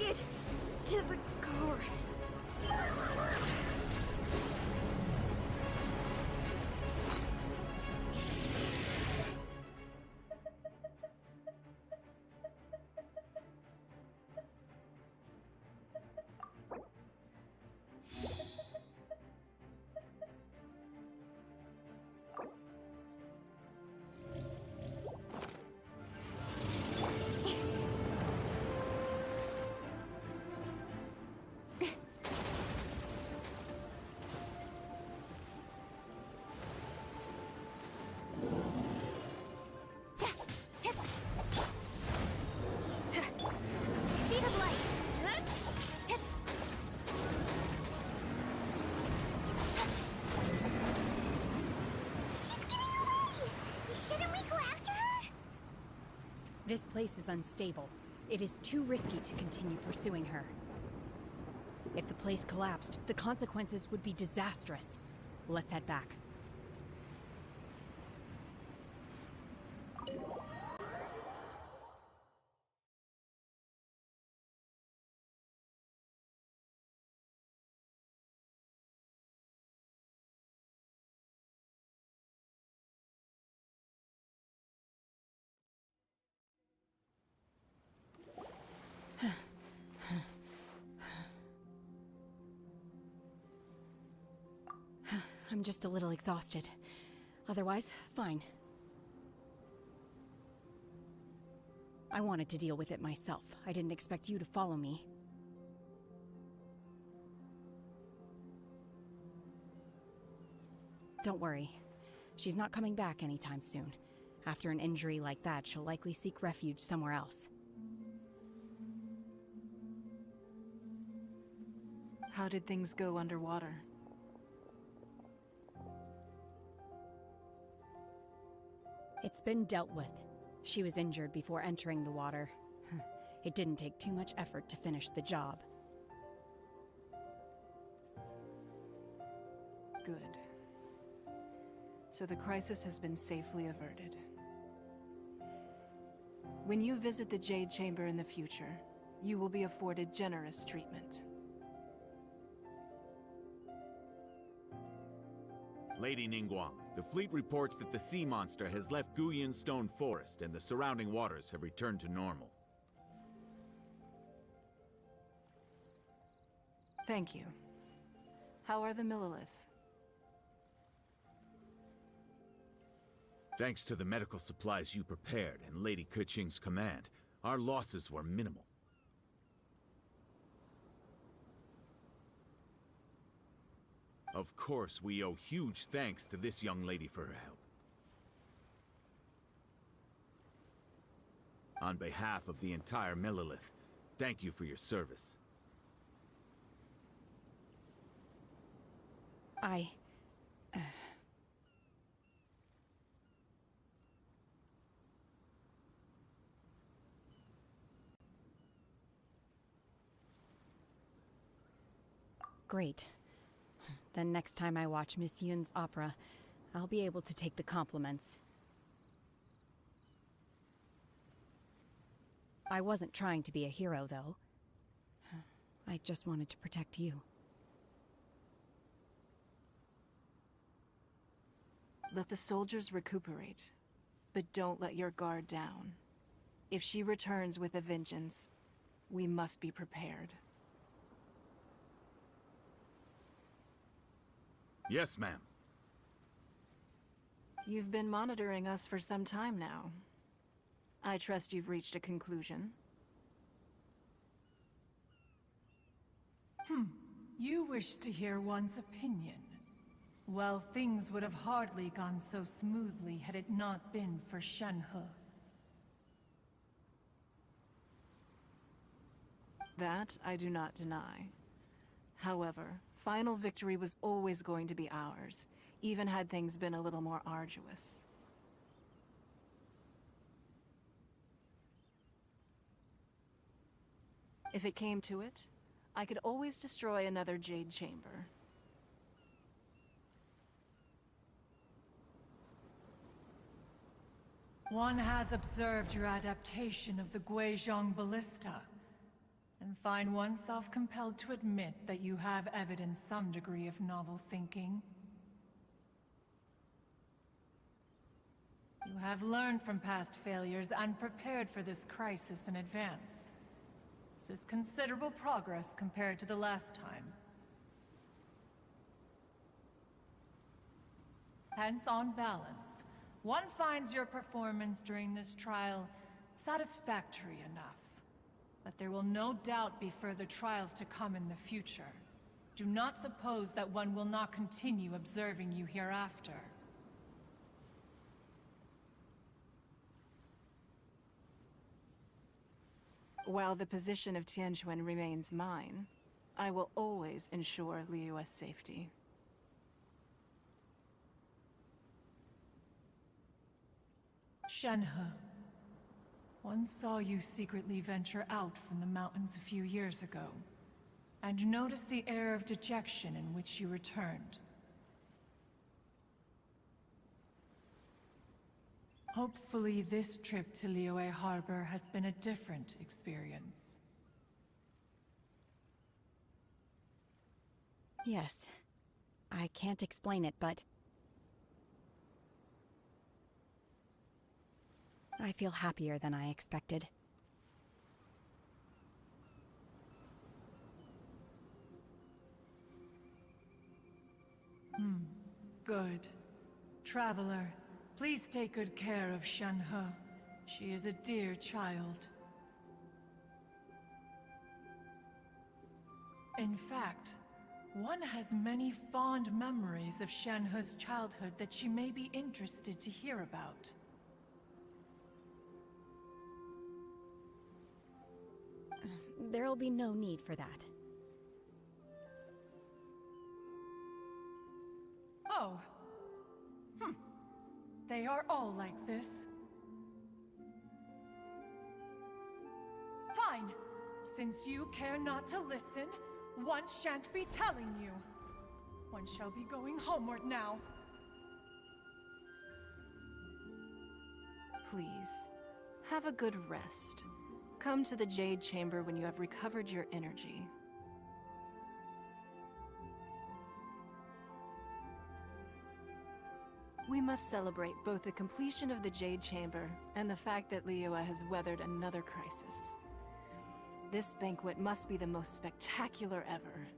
it to the chorus.
This place is unstable. It is too risky to continue pursuing her. If the place collapsed, the consequences would be disastrous. Let's head back. I'm just a little exhausted. Otherwise, fine. I wanted to deal with it myself. I didn't expect you to follow me. Don't worry. She's not coming back anytime soon. After an injury like that, she'll likely seek refuge somewhere else.
How did things go underwater?
It's been dealt with. She was injured before entering the water. It didn't take too much effort to finish the job.
Good. So the crisis has been safely averted. When you visit the Jade Chamber in the future, you will be afforded generous treatment.
Lady Ningguang, the fleet reports that the sea monster has left Guyan Stone Forest and the surrounding waters have returned to normal.
Thank you. How are the Millilith?
Thanks to the medical supplies you prepared and Lady Keqing's command, our losses were minimal. Of course, we owe huge thanks to this young lady for her help. On behalf of the entire Millilith, thank you for your service.
Great. Then next time I watch Miss Yun's opera, I'll be able to take the compliments. I wasn't trying to be a hero, though. I just wanted to protect you.
Let the soldiers recuperate, but don't let your guard down. If she returns with a vengeance, we must be prepared.
Yes, ma'am.
You've been monitoring us for some time now. I trust you've reached a conclusion.
You wish to hear one's opinion. Well, things would have hardly gone so smoothly had it not been for Shenhe.
That I do not deny. However, final victory was always going to be ours, even had things been a little more arduous. If it came to it, I could always destroy another Jade Chamber.
One has observed your adaptation of the Guizhong Ballista, and find oneself compelled to admit that you have evidenced some degree of novel thinking. You have learned from past failures and prepared for this crisis in advance. This is considerable progress compared to the last time. Hence, on balance, one finds your performance during this trial satisfactory enough. But there will no doubt be further trials to come in the future. Do not suppose that one will not continue observing you hereafter.
While the position of Tianquan remains mine, I will always ensure Liyue's safety.
Shenhe, one saw you secretly venture out from the mountains a few years ago, and noticed the air of dejection in which you returned. Hopefully this trip to Liyue Harbor has been a different experience.
Yes. I can't explain it, but I feel happier than I expected.
Good. Traveler, please take good care of Shenhe. She is a dear child. In fact, one has many fond memories of Shenhe's childhood that she may be interested to hear about.
There'll be no need for that.
Oh. They are all like this. Fine. Since you care not to listen, one shan't be telling you. One shall be going homeward now.
Please, have a good rest. Come to the Jade Chamber when you have recovered your energy. We must celebrate both the completion of the Jade Chamber and the fact that Liyue has weathered another crisis. This banquet must be the most spectacular ever.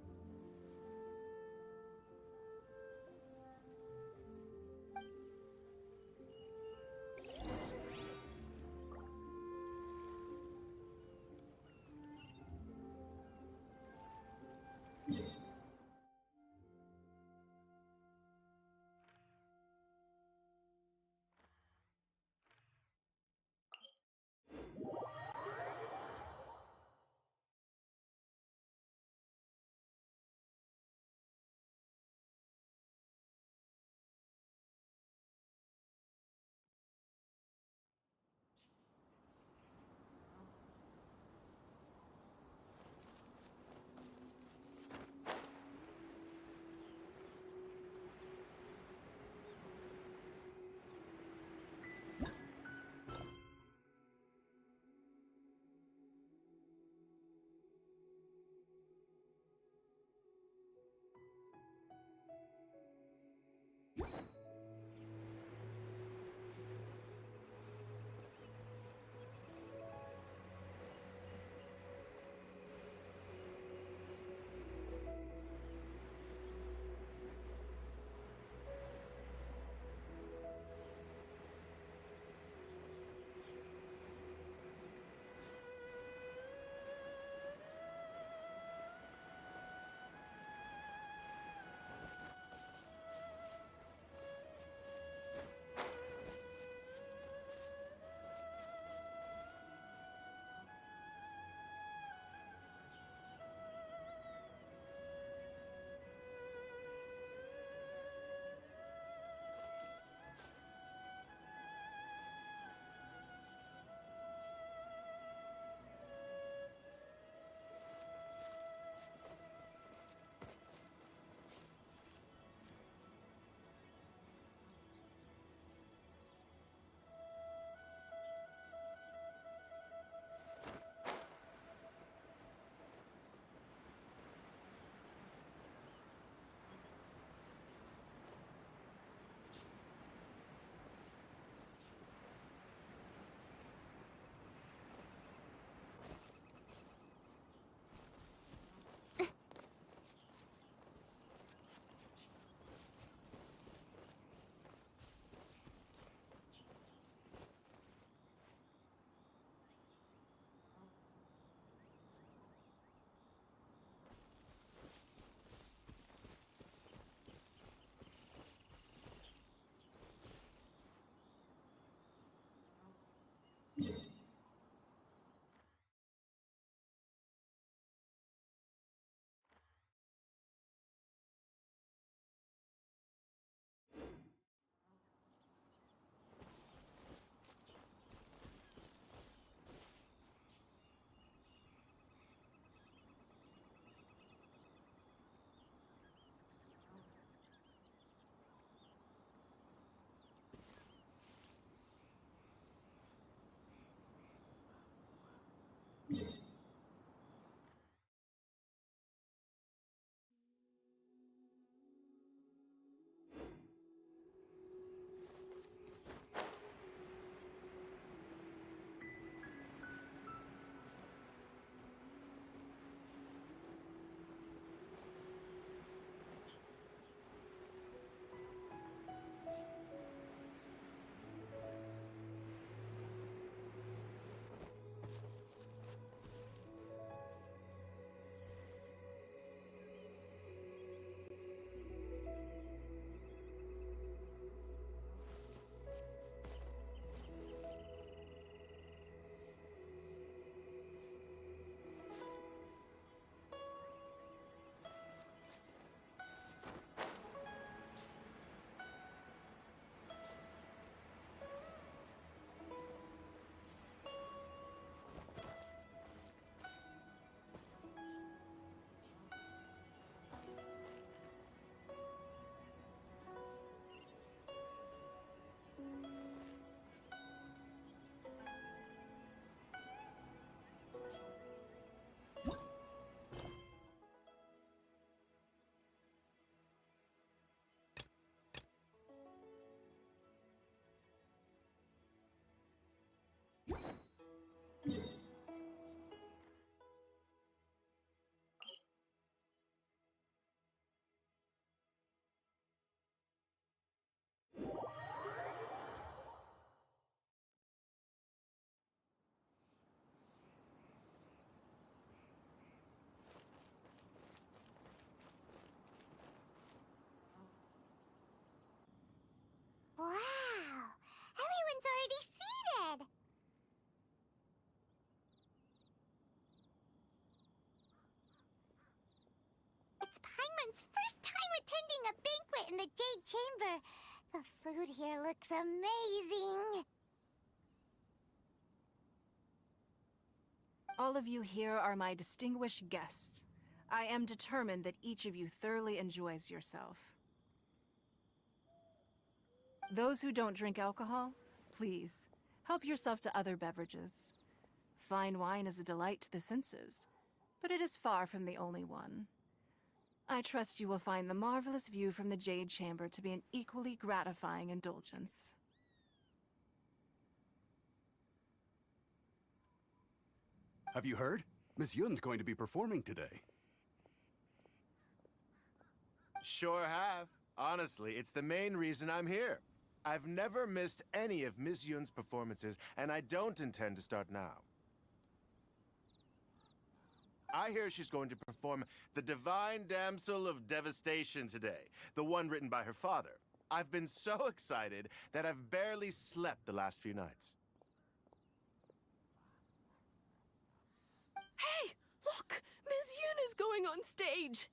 It's Paimon's first time attending a banquet in the Jade Chamber. The food here looks amazing.
All of you here are my distinguished guests. I am determined that each of you thoroughly enjoys yourself. Those who don't drink alcohol, please, help yourself to other beverages. Fine wine is a delight to the senses, but it is far from the only one. I trust you will find the marvelous view from the Jade Chamber to be an equally gratifying indulgence.
Have you heard? Miss Yun's going to be performing today.
Sure have. Honestly, it's the main reason I'm here. I've never missed any of Miss Yun's performances, and I don't intend to start now. I hear she's going to perform The Divine Damsel of Devastation today, the one written by her father. I've been so excited that I've barely slept the last few nights.
Hey, look! Ms. Yun is going on stage!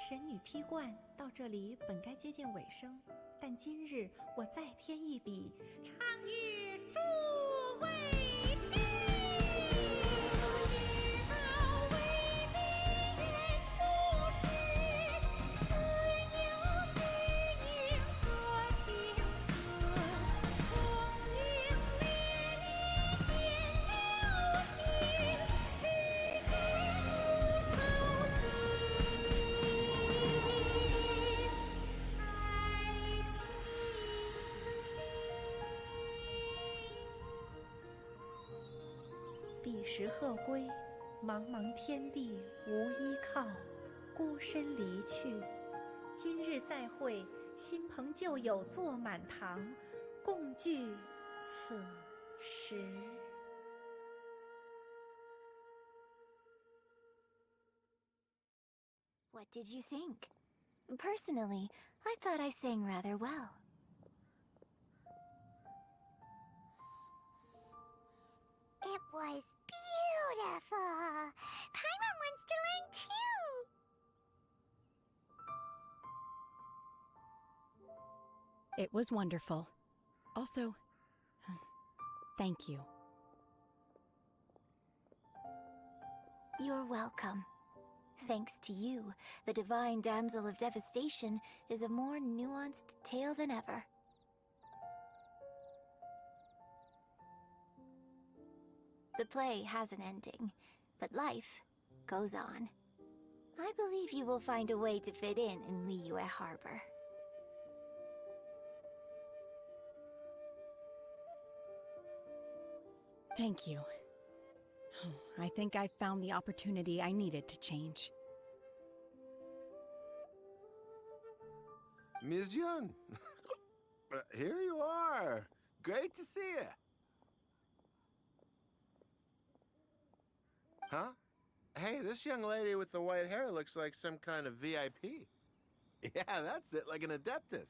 神女披冠到这里本该接近尾声，但今日我再添一笔，唱与诸位听。遇到为敌人不识，自有知音和情思。功名烈烈见流星，只知无愁心。彼时鹤归，茫茫天地无依靠，孤身离去。今日再会，新朋旧友坐满堂，共聚此时。
What did you think? Personally, I thought I sang rather well.
It was beautiful. Paimon wants to learn too.
It was wonderful. Also, thank you.
You're welcome. Thanks to you, the Divine Damsel of Devastation is a more nuanced tale than ever. The play has an ending, but life goes on. I believe you will find a way to fit in Liyue Harbor.
Thank you. I think I've found the opportunity I needed to change.
Ms. Yun, here you are. Great to see you. Huh? Hey, this young lady with the white hair looks like some kind of VIP. Yeah, that's it, like an adeptus.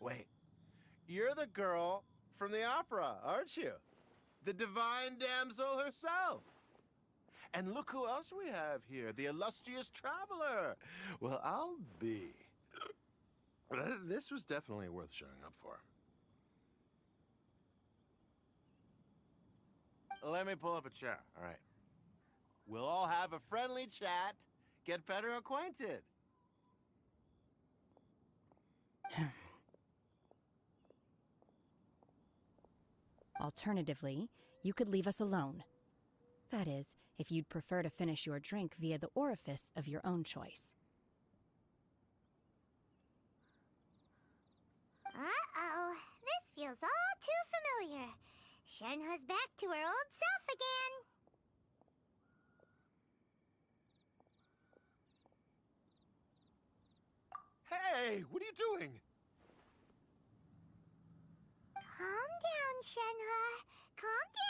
Wait, you're the girl from the opera, aren't you? The divine damsel herself. And look who else we have here, the illustrious traveler. Well, I'll be. This was definitely worth showing up for. Let me pull up a chair, all right. We'll all have a friendly chat, get better acquainted.
Alternatively, you could leave us alone. That is, if you'd prefer to finish your drink via the orifice of your own choice.
Uh-oh, this feels all too familiar. Shenhe's back to her old self again.
Hey, what are you doing?
Calm down, Shenhe. Calm down.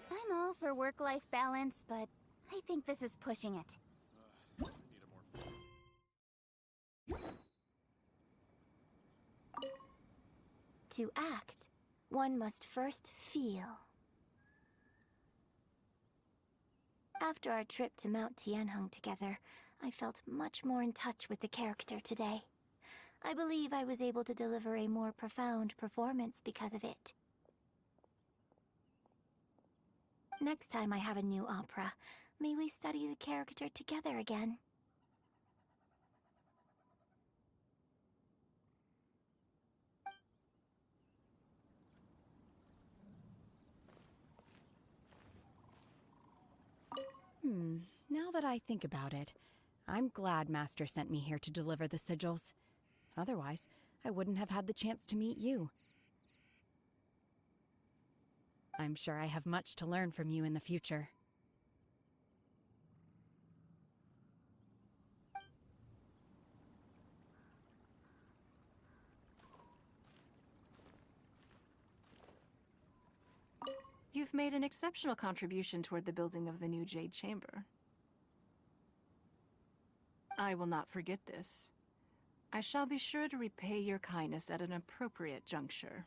I'm all for work-life balance, but I think this is pushing it.
To act, one must first feel. After our trip to Mount Tianheng together, I felt much more in touch with the character today. I believe I was able to deliver a more profound performance because of it. Next time I have a new opera, may we study the character together again.
Now that I think about it, I'm glad Master sent me here to deliver the sigils. Otherwise, I wouldn't have had the chance to meet you. I'm sure I have much to learn from you in the future.
You've made an exceptional contribution toward the building of the new Jade Chamber. I will not forget this. I shall be sure to repay your kindness at an appropriate juncture.